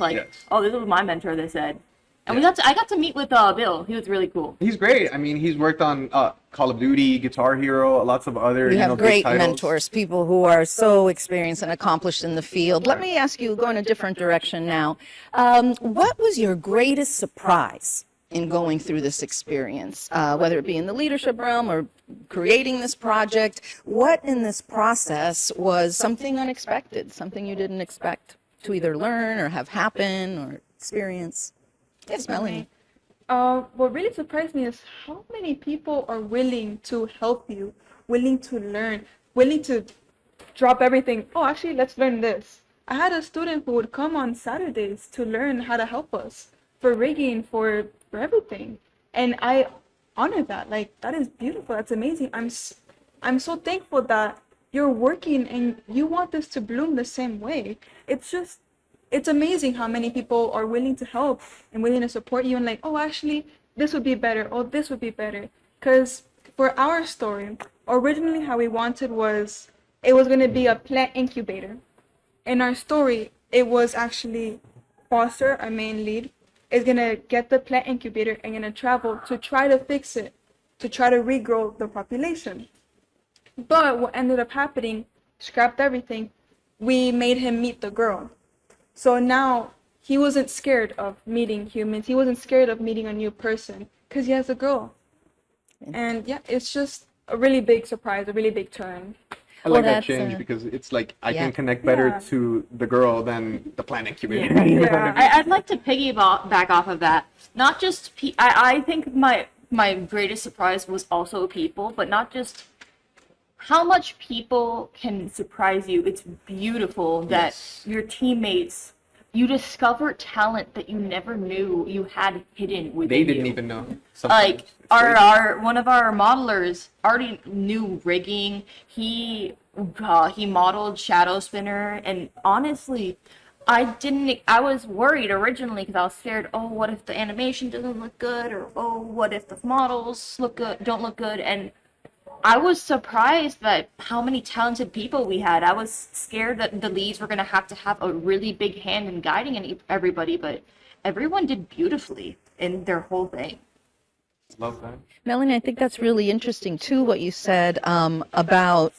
oh, this was my mentor, they said. And I got to meet with Bill. He was really cool. He's great. I mean, he's worked on Call of Duty, Guitar Hero, lots of other You have big great titles. mentors, people who are so experienced and accomplished in the field. Let me ask you, go in a different direction now. What was your greatest surprise in going through this experience, whether it be in the leadership realm or creating this project? What in this process was something unexpected, something you didn't expect to either learn or have happen or experience? Yes, Melanie. What really surprised me is how many people are willing to help you, willing to learn, willing to drop everything. Oh, actually, let's learn this. I had a student who would come on Saturdays to learn how to help us for rigging, for everything. And I honor that. That is beautiful. That's amazing. I'm so thankful that you're working and you want this to bloom the same way. It's amazing how many people are willing to help and willing to support you and oh, actually, this would be better. Oh, this would be better. Because for our story, originally how we wanted it was going to be a plant incubator. In our story, it was actually Foster, our main lead, is going to get the plant incubator and going to travel to try to fix it, to try to regrow the population. But what ended up happening, scrapped everything, we made him meet the girl. So now he wasn't scared of meeting humans. He wasn't scared of meeting a new person because he has a girl. And yeah, it's just a really big surprise, a really big turn. I like that that's, change because it's I yeah. can connect better Yeah. to the girl than the plant incubator. Yeah. You know what I mean? I'd like to piggyback off of that. Not just I think my greatest surprise was also people, but not just how much people can surprise you. It's beautiful that your teammates, you discover talent that you never knew you had hidden within They you. didn't even know. Sometimes. It's crazy. Our one of our modelers already knew rigging. He modeled Shadow Spinner, and honestly, I was worried originally because I was scared. Oh, what if the animation doesn't look good, or oh, what if the models don't look good? And I was surprised at how many talented people we had. I was scared that the leads were going to have a really big hand in guiding everybody, but everyone did beautifully in their whole thing. Love that. Melanie, I think that's really interesting too, what you said about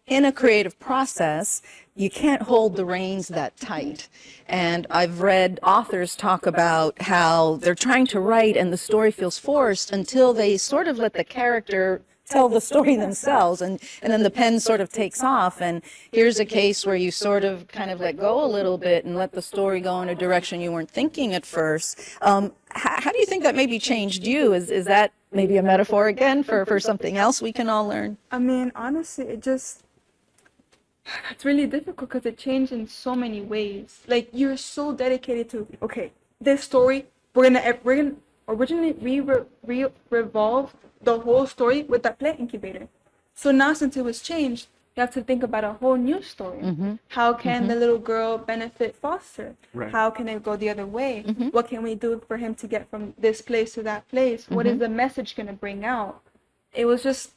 in a creative process, you can't hold the reins that tight. And I've read authors talk about how they're trying to write and the story feels forced until they sort of let the character tell the story themselves, and then the pen sort of takes off. And here's a case where you sort of kind of let go a little bit and let the story go in a direction you weren't thinking at first. How do you think that maybe changed you? Is that maybe a metaphor again for something else we can all learn? I mean, honestly, it's really difficult because it changed in so many ways. Like, you're so dedicated to, okay, this story, we're gonna originally revolve the whole story with that play incubator. So now, since it was changed, you have to think about a whole new story. How can the little girl benefit Foster? Right. How can it go the other way? What can we do for him to get from this place to that place? What is the message going to bring out? It was just...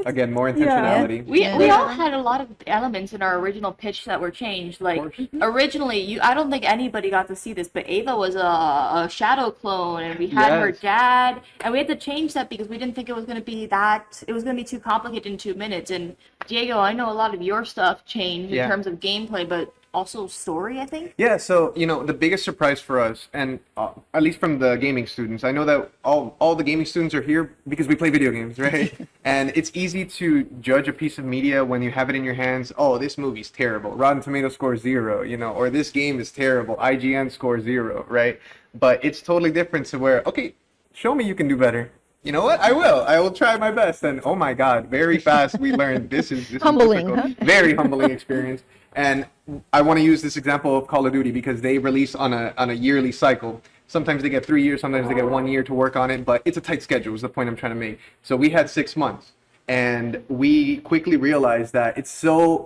Again, more intentionality. We all had a lot of elements in our original pitch that were changed. Like, originally, I don't think anybody got to see this, but Ava was a shadow clone, and we had her dad, and we had to change that because we didn't think it was going to be too complicated in 2 minutes. And Diego, I know a lot of your stuff changed in terms of gameplay, but also story, I think. Yeah, so the biggest surprise for us, and at least from the gaming students, I know that all the gaming students are here because we play video games, right? And it's easy to judge a piece of media when you have it in your hands. Oh, this movie's terrible. Rotten Tomatoes score 0, or this game is terrible. IGN score 0, right? But it's totally different to where, okay, show me you can do better. You know what? I will try my best. And oh my God, very fast we learned this is humbling, huh? Very humbling experience. And I want to use this example of Call of Duty because they release on a yearly cycle. Sometimes they get 3 years, sometimes they get 1 year to work on it, but it's a tight schedule is the point I'm trying to make. So we had 6 months, and we quickly realized that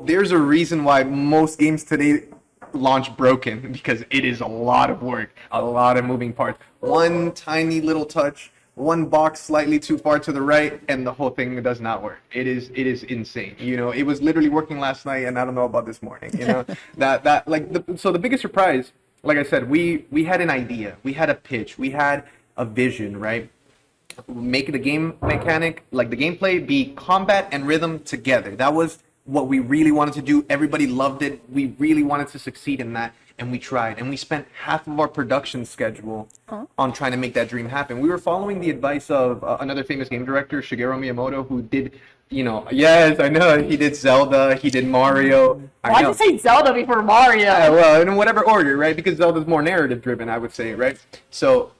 there's a reason why most games today launch broken, because it is a lot of work, a lot of moving parts. One tiny little touch, one box slightly too far to the right, and the whole thing does not work. It is insane. It was literally working last night, and I don't know about this morning. So the biggest surprise, like I said, we had an idea, we had a pitch, we had a vision, right? Make the game mechanic, like the gameplay, be combat and rhythm together. That was what we really wanted to do. Everybody loved it. We really wanted to succeed in that. And we tried, and we spent half of our production schedule on trying to make that dream happen. We were following the advice of another famous game director, Shigeru Miyamoto, who did, yes, I know, he did Zelda, he did Mario. Why'd you say Zelda before Mario? Yeah, well, in whatever order, right? Because Zelda's more narrative driven, I would say, right? So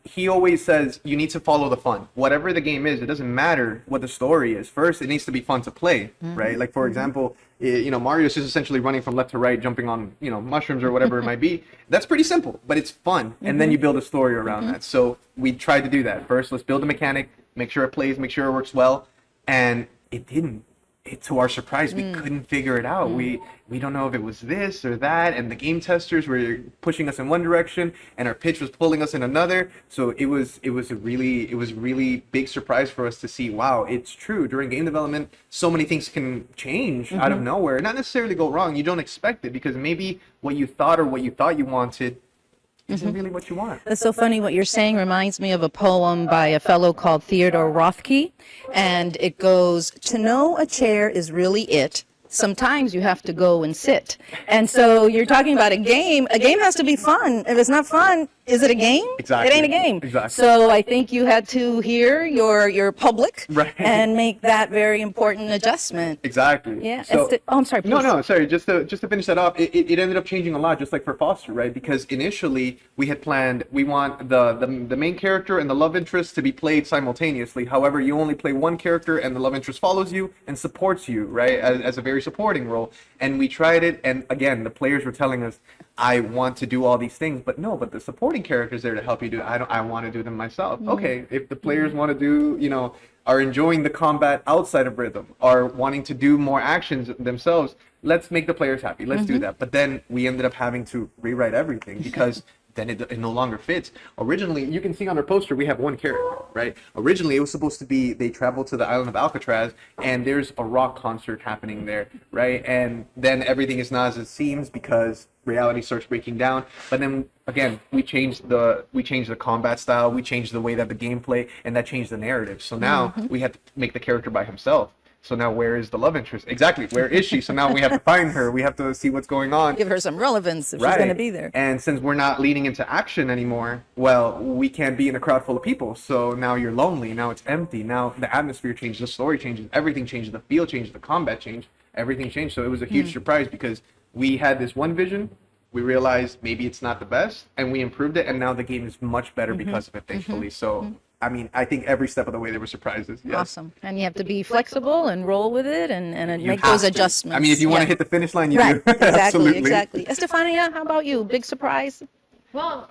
he always says you need to follow the fun. Whatever the game is, it doesn't matter what the story is. First, it needs to be fun to play, right? Like, for example, Mario's just essentially running from left to right, jumping on, mushrooms or whatever it might be. That's pretty simple, but it's fun. And then you build a story around that. So we tried to do that. First, let's build a mechanic, make sure it plays, make sure it works well. And it didn't. To our surprise, we couldn't figure it out. We don't know if it was this or that, and the game testers were pushing us in one direction, and our pitch was pulling us in another. So it was a really big surprise for us to see. Wow, it's true. During game development, so many things can change out of nowhere. Not necessarily go wrong. You don't expect it because maybe what you thought you wanted isn't really what you want. That's so funny. What you're saying reminds me of a poem by a fellow called Theodore Rothke. And it goes, to know a chair is really it. Sometimes you have to go and sit. And so you're talking about a game. A game has to be fun. If it's not fun, is it a game? Exactly. It ain't a game. Exactly. So I think you had to hear your public Right. and make that very important adjustment. Exactly. Yeah. So, I'm sorry. Please. No, sorry. Just to finish that off, it ended up changing a lot, just like for Foster, right? Because initially we had planned we want the main character and the love interest to be played simultaneously. However, you only play one character, and the love interest follows you and supports you, right, as a very supporting role. And we tried it, and again, the players were telling us, I want to do all these things, but the supporting character's there to help you do it. I want to do them myself. Okay, if the players want to do, are enjoying the combat outside of rhythm, are wanting to do more actions themselves, let's make the players happy. Let's do that. But then we ended up having to rewrite everything because then it no longer fits. Originally, you can see on our poster, we have one character, right? Originally, it was supposed to be they travel to the island of Alcatraz, and there's a rock concert happening there, right? And then everything is not as it seems because reality starts breaking down. But then again, we changed the combat style, we changed the way that the gameplay, and that changed the narrative. So now we had to make the character by himself. So now where is the love interest? Exactly. Where is she? So now we have to find her. We have to see what's going on. Give her some relevance if she's Right. going to be there. And since we're not leading into action anymore, well, we can't be in a crowd full of people. So now you're lonely. Now it's empty. Now the atmosphere changes, the story changes, everything changes, the feel changes, the combat changed, everything changed. So it was a huge surprise because we had this one vision. We realized maybe it's not the best, and we improved it, and now the game is much better because of it, thankfully. So, I mean, I think every step of the way there were surprises. Yes. Awesome. And you have to be flexible and roll with it and You make have those to. adjustments. I mean, if you want to Yeah. hit the finish line, you Right, do. exactly, Absolutely. exactly. Estefania, how about you? Big surprise? Well,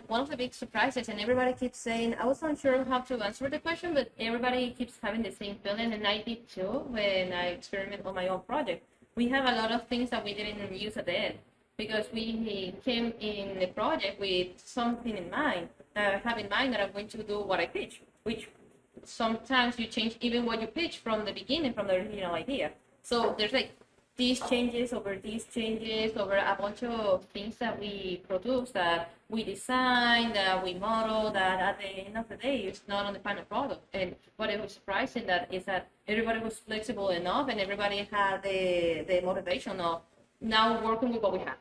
one of the big surprises, and everybody keeps saying, I was unsure how to answer the question, but everybody keeps having the same feeling, and I did too when I experimented on my own project. We have a lot of things that we didn't use at the end because we came in the project with something in mind. Have in mind that I'm going to do what I pitch, which sometimes you change even what you pitch from the beginning, from the original idea. So there's like these changes over a bunch of things that we produce, that we design, that we model, that at the end of the day, it's not on the final product. And what it was surprising that is that everybody was flexible enough and everybody had the motivation of now working with what we have.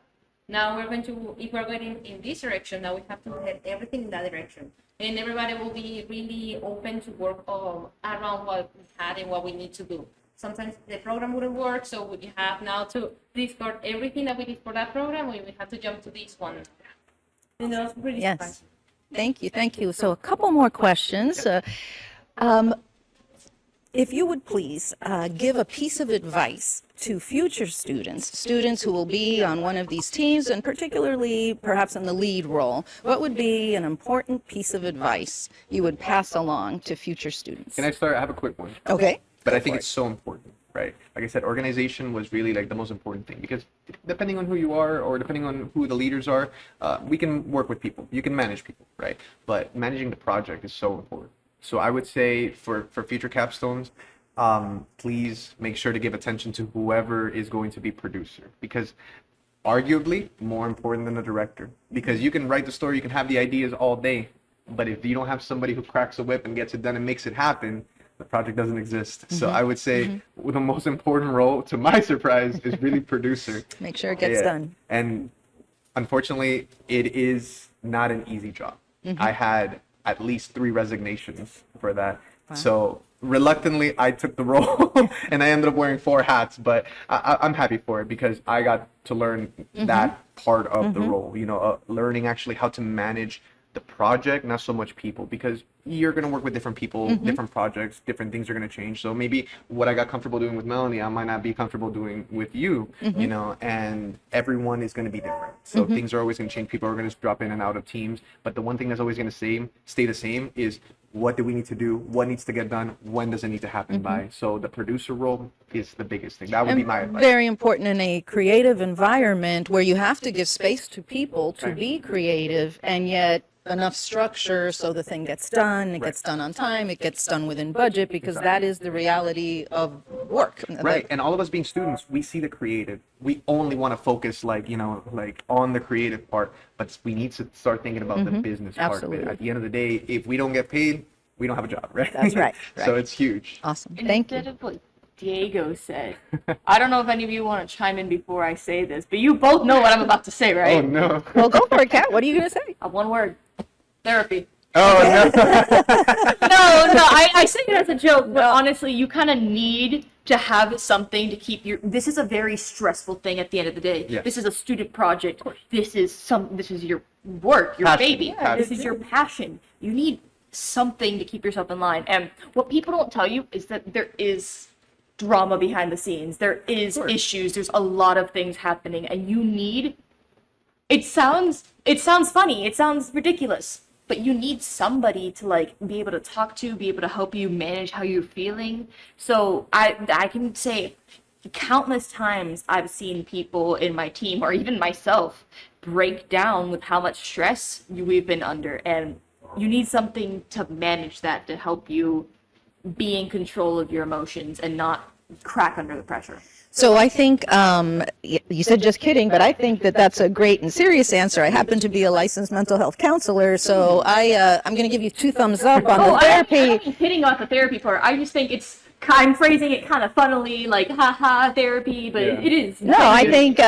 Now we're going to, if we're going in this direction, now we have to head everything in that direction. And everybody will be really open to work around what we had and what we need to do. Sometimes the program wouldn't work, so we have now to discard everything that we did for that program, we have to jump to this one. You know, it's pretty Yes. surprising. Thank you, thank you. So a couple more questions. If you would please give a piece of advice to future students who will be on one of these teams, and particularly perhaps in the lead role, what would be an important piece of advice you would pass along to future students? Can I start? I have a quick one. Okay. But I think it's so important, right? Like I said, organization was really like the most important thing because depending on who you are or depending on who the leaders are, we can work with people. You can manage people, right? But managing the project is so important. So I would say for future capstones, please make sure to give attention to whoever is going to be producer because arguably more important than the director because you can write the story, you can have the ideas all day, but if you don't have somebody who cracks the whip and gets it done and makes it happen, the project doesn't exist. So I would say the most important role, to my surprise, is really producer. Make sure it gets done. And unfortunately, it is not an easy job. I had at least 3 resignations for that. So reluctantly, I took the role and I ended up wearing 4 hats, but I'm happy for it because I got to learn that part of the role, you know, learning actually how to manage the project, not so much people, because you're going to work with different people, different projects, different things are going to change. So maybe what I got comfortable doing with Melanie, I might not be comfortable doing with you, you know, and everyone is going to be different. So things are always going to change. People are going to drop in and out of teams. But the one thing that's always going to stay the same is what do we need to do? What needs to get done? When does it need to happen by? So the producer role is the biggest thing. That would be my advice. Very important in a creative environment where you have to give space to people to be creative and yet enough structure so the thing gets done, it gets done on time, it gets done within budget, because that is the reality of work. Right, and all of us being students, we see the creative. We only want to focus, like, you know, like on the creative part, but we need to start thinking about the business part of it. At the end of the day, if we don't get paid, we don't have a job, right? That's right. So it's huge. Awesome. Thank you. Instead of what Diego said, I don't know if any of you want to chime in before I say this, but you both know what I'm about to say, right? Oh, no. Well, go for it, Kat. What are you going to say? One word. Therapy. Oh, no. No, I say it as a joke, but honestly, you kind of need to have something to keep this is a very stressful thing at the end of the day. Yes. This is a student project. This is your work, your Passion. baby. Passion. This is your passion. You need something to keep yourself in line. And what people don't tell you is that there is drama behind the scenes. There is issues. There's a lot of things happening, and you need. It sounds funny. It sounds ridiculous. But you need somebody to like be able to talk to, be able to help you manage how you're feeling. So I can say countless times I've seen people in my team or even myself break down with how much stress we've been under, and you need something to manage that to help you be in control of your emotions and not crack under the pressure. So I think, you said just kidding, but I think that that's a great and serious answer. I happen to be a licensed mental health counselor, so I'm going to give you 2 thumbs up on the I therapy. don't mean hitting off the therapy part. I just think it's I'm phrasing it kind of funnily, like haha therapy, but Yeah. it is. No, I think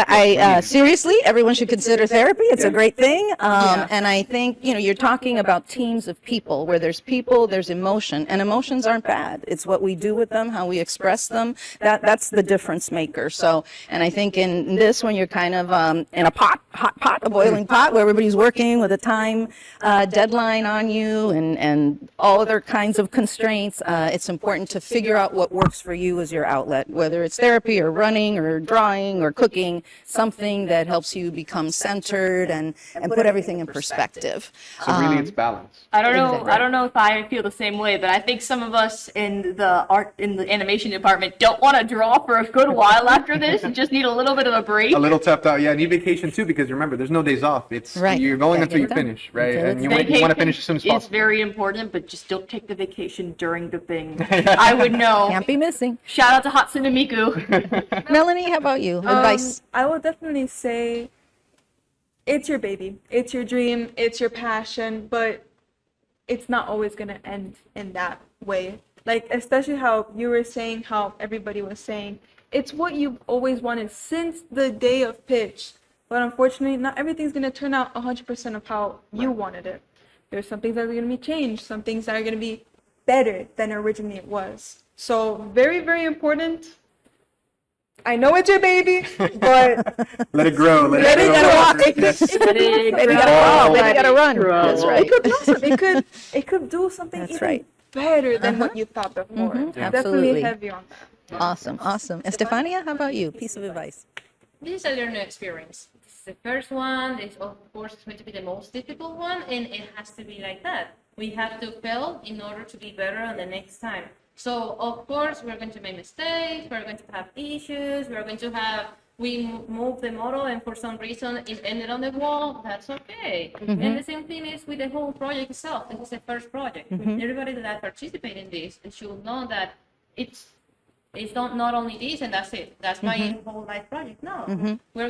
seriously, everyone should consider therapy. It's a great thing. Yeah. And I think, you're talking about teams of people where there's people, there's emotion, and emotions aren't bad. It's what we do with them, how we express them. That's the difference maker. So, and I think in this, when you're kind of in a hot pot, a boiling pot, where everybody's working with a time deadline on you and all other kinds of constraints, it's important to figure out what works for you as your outlet, whether it's therapy or running or drawing or cooking, something that helps you become centered and put everything in perspective. So really, it's balance. I don't know. Exactly. I don't know if I feel the same way, but I think some of us in the animation department don't want to draw for a good while after this and just need a little bit of a break. A little tapped out. Yeah, I need vacation too because remember, there's no days off. It's Right. you're going Gotta until get you it done. finish, right? Until And it's you want to Vacation finish as soon as is possible. very important, but just don't take the vacation during the thing. I would know. Can't be missing. Shout out to Hatsune Miku. Melanie, how about you? Advice? I will definitely say it's your baby, it's your dream, it's your passion, but it's not always going to end in that way. Like, especially how you were saying, how everybody was saying, it's what you've always wanted since the day of pitch. But unfortunately, not everything's going to turn out 100% of how you wanted it. There's some things that are going to be changed, some things that are going to be better than originally it was. So very, very important. I know it's your baby, but Let it grow. Let Let it it grow. grow. Walker. It could- Yes. Baby gotta Oh, crawl, baby gotta run. grow. That's right. it could blossom. It could do something That's even right. better than what you thought before. Absolutely. Definitely heavy on that. Awesome. Estefania, how about you? Piece of advice. This is a learning experience. This is the first one. This, of course, is going to be the most difficult one, and it has to be like that. We have to fail in order to be better on the next time. So, of course, we're going to make mistakes. We're going to have issues. We're going to have, move the model, and for some reason it ended on the wall. That's okay. And the same thing is with the whole project itself. This is the first project. Everybody that participates in this should know that it's not only this and that's it. That's my whole life project. No, we're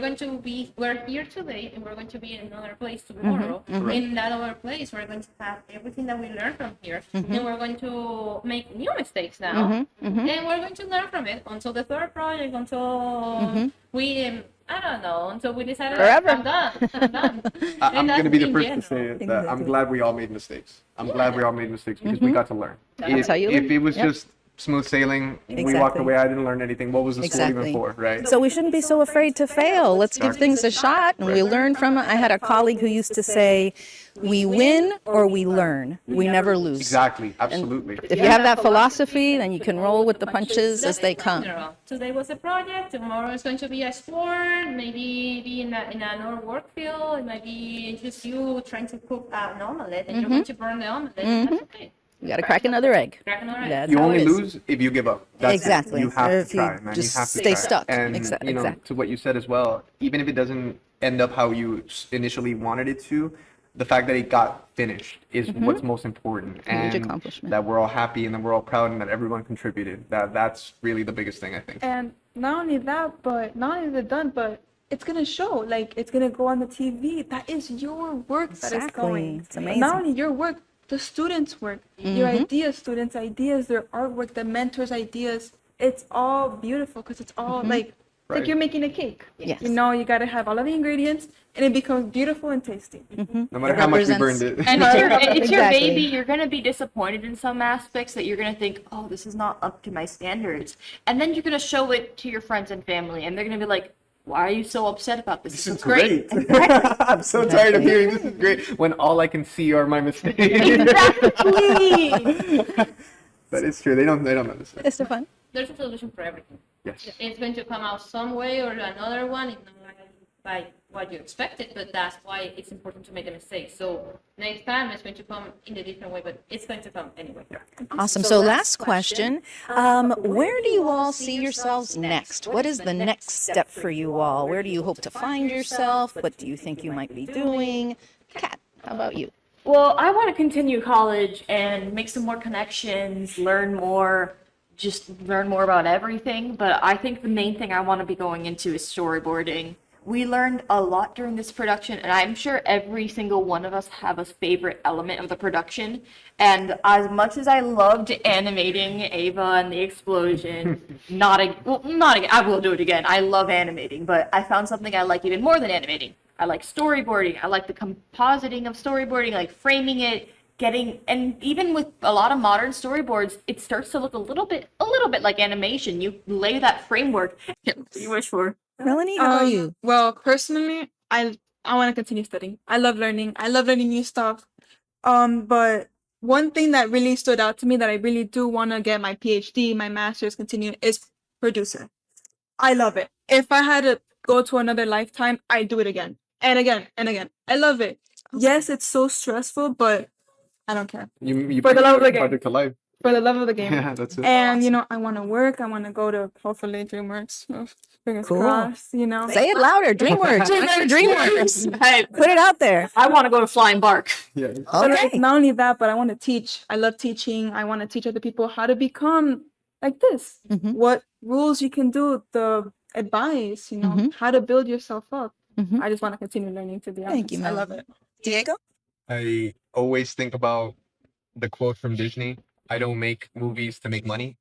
here today and we're going to be in another place tomorrow. In that other place, we're going to have everything that we learned from here, and we're going to make new mistakes now, and we're going to learn from it until the third project, until we. I don't know, until we decided Forever. I'm done. I'm And going to be the that's first to in say general. it. That I'm glad we all made mistakes. I'm glad we all made mistakes because we got to learn. That's how you If learn. it was Yep. just smooth sailing, we walked Exactly. away, I didn't learn anything. What was the school Exactly. even for, right? So we shouldn't be so afraid to fail. Let's give things a shot and we learn from it. I had a colleague who used to say, we win or we learn. We never lose. Exactly, absolutely. If you have that philosophy, then you can roll with the punches as they come. Today was a project, tomorrow is going to be a sport, maybe be in another work field, it might be just you trying to cook an omelet and you're going to burn the omelet. That's okay. You got to crack another egg. Crack another egg. That's You how only it is. lose if you give up. That's it. Exactly. You have Or to if you try, man. just You have to stay try. stuck. And Exactly. to what you said as well, even if it doesn't end up how you initially wanted it to, the fact that it got finished is what's most important. Huge And accomplishment. that we're all happy and that we're all proud and that everyone contributed. That's really the biggest thing, I think. And not only that, but not only is it done, but it's gonna show. Like, it's gonna go on the TV. That is your work that is Exactly. going. It's amazing. Not only your work, the students' work, your ideas, students' ideas, their artwork, the mentors' ideas. It's all beautiful because it's all like Right. you're making a cake. Yes. You know, you gotta have all of the ingredients, and it becomes beautiful and tasty. No matter how much we burned represents- it. And it's your Exactly. baby. You're going to be disappointed in some aspects that you're going to think, oh, this is not up to my standards. And then you're going to show it to your friends and family, and they're going to be like, why are you so upset about this? This This is is great. great. I'm so tired of hearing this is great when all I can see are my mistakes. Exactly. That is true. They don't understand. Estefan? There's a solution for everything. Yes. It's going to come out some way or another one. It's not by what you expected, but that's why it's important to make a mistake. So next time it's going to come in a different way, but it's going to come anyway. Awesome. So last question. Where do you all see yourselves next? What is the next step for you all? Where do you hope to find yourself? What do you think you might be doing? Kat, how about you? Well, I want to continue college and make some more connections, learn more, just learn more about everything. But I think the main thing I want to be going into is storyboarding. We learned a lot during this production, and I'm sure every single one of us have a favorite element of the production. And as much as I loved animating Ava and the explosion, not again. I will do it again. I love animating, but I found something I like even more than animating. I like storyboarding. I like the compositing of storyboarding, like framing it, and even with a lot of modern storyboards, it starts to look a little bit like animation. You lay that framework you wish for. Melanie, how about you? Well, personally, I want to continue studying. I love learning. I love learning new stuff. But one thing that really stood out to me that I really do want to get my PhD, my master's continue is producer. I love it. If I had to go to another lifetime, I'd do it again and again and again. I love it. Yes, it's so stressful, but I don't care. You For the love of the game. project to life. For the love of the game. Yeah, that's it. And, I want to work. I want to go to, hopefully, DreamWorks. Fingers Cool. crossed, Say it louder. DreamWorks. DreamWorks. Hey, Put it out there. I want to go to Flying Bark. Yeah. But Okay. not only that, but I want to teach. I love teaching. I want to teach other people how to become like this. Mhm. What rules you can do, the advice, Mhm. how to build yourself up. Mhm. I just want to continue learning, to be honest. Thank you, I love Melanie. it. Diego? I always think about the quote from Disney: I don't make movies to make money.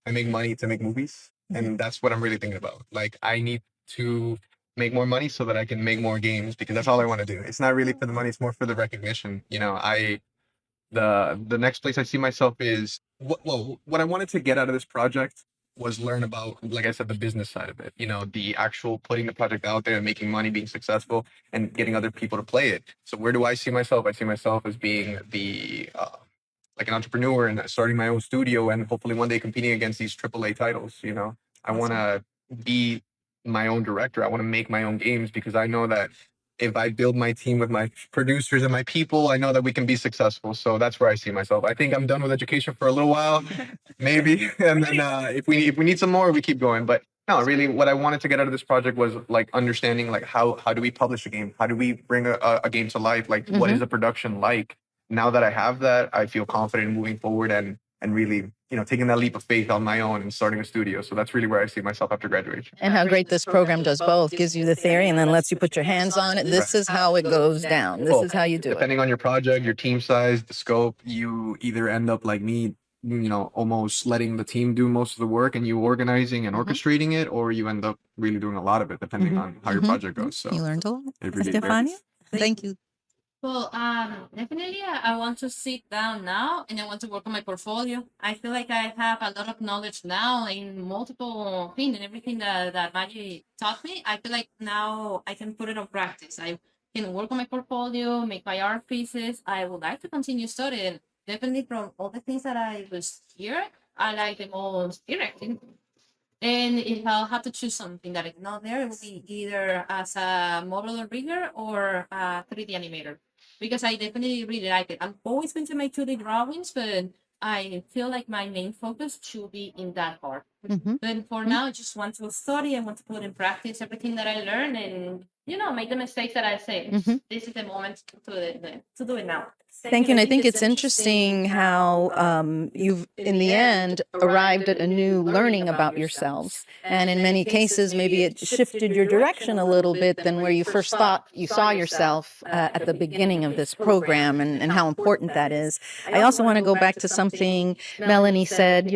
I make money to make movies. And that's what I'm really thinking about. Like, I need to make more money so that I can make more games, because that's all I want to do. It's not really for the money, it's more for the recognition. The next place I see myself is what I wanted to get out of this project was learn about, like I said, the business side of it. The actual putting the project out there and making money, being successful, and getting other people to play it. So where do I see myself? I see myself as being like an entrepreneur and starting my own studio, and hopefully one day competing against these AAA titles. I want to be my own director. I want to make my own games, because I know that if I build my team with my producers and my people, I know that we can be successful. So that's where I see myself. I think I'm done with education for a little while, maybe. And then if we need some more, we keep going. But no, really, what I wanted to get out of this project was like understanding, like, how do we publish a game? How do we bring a game to life? Like, what is a production like? Now that I have that, I feel confident in moving forward and really, taking that leap of faith on my own and starting a studio. So that's really where I see myself after graduation. And how great this program does both. Gives you the theory and then lets you put your hands on it. This is how it goes down. This is how you do it. Depending on your project, your team size, the scope, you either end up like me, almost letting the team do most of the work and you organizing and orchestrating it, or you end up really doing a lot of it, depending on how your project goes. So You learned a lot. it really Stefania? varies. Thank you. Well, definitely I want to sit down now and I want to work on my portfolio. I feel like I have a lot of knowledge now in multiple things and everything that Maggie taught me. I feel like now I can put it on practice. I can work on my portfolio, make my art pieces. I would like to continue studying. Definitely from all the things that I was here, I like the most directing. And if I'll have to choose something that is not there, it will be either as a modeler rigger or a 3D animator, because I definitely really like it. I'm always going to make 2D drawings, but I feel like my main focus should be in that part. But for now, I just want to study. I want to put in practice everything that I learn and, make the mistakes that I say. This is the moment to do it now. Thank you. And I think it's interesting how you've, in the end, arrived at a new learning about yourselves. And in many cases, maybe it shifted your direction a little bit than where you first thought you saw yourself at the beginning of this program, and how important that is. I also want to go back to something Melanie said,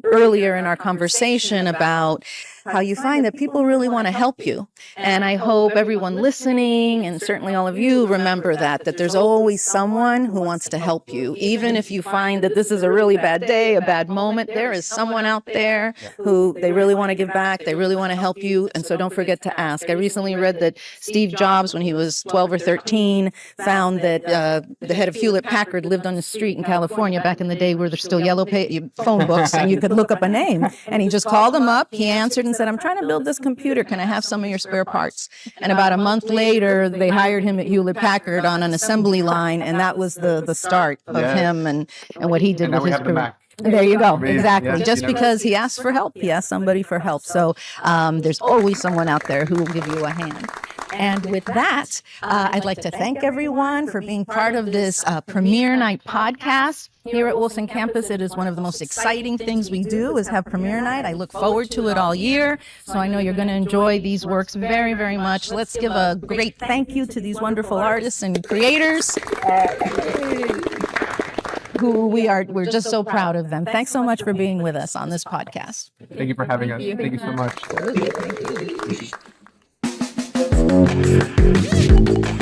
earlier in our conversation about how you find that people really want to help you. And I hope everyone listening, and certainly all of you, remember that there's always someone who wants to help you. Even if you find that this is a really bad day, a bad moment, there is someone out there who they really want to give back, they really want to help you. And so don't forget to ask. I recently read that Steve Jobs, when he was 12 or 13, found that the head of Hewlett Packard lived on the street in California back in the day where there's still yellow phone books and you could look up a name. And he just called him up, he answered and said, "I'm trying to build this computer. Can I have some of your spare parts?" And about a month later, they hired him at Hewlett Packard on an assembly line, and that was the start of him and what he did And now with we his have the career. Mac. There you go. Amazing. Exactly. Yes, Just you know. because he asked for help, he asked somebody for help. So there's always someone out there who will give you a hand. And with that, I'd like to thank everyone for being part of this premiere night podcast. Here at Wolfson Campus, it is one of the most exciting things we do is have premiere night. I look forward to it all year, so I know you're going to enjoy these works very, very much. Let's give a great thank you to these wonderful artists and creators who we're just so proud of them. Thanks so much for being with us on this podcast. Thank you for having us. Thank you so much. Absolutely. Thank you.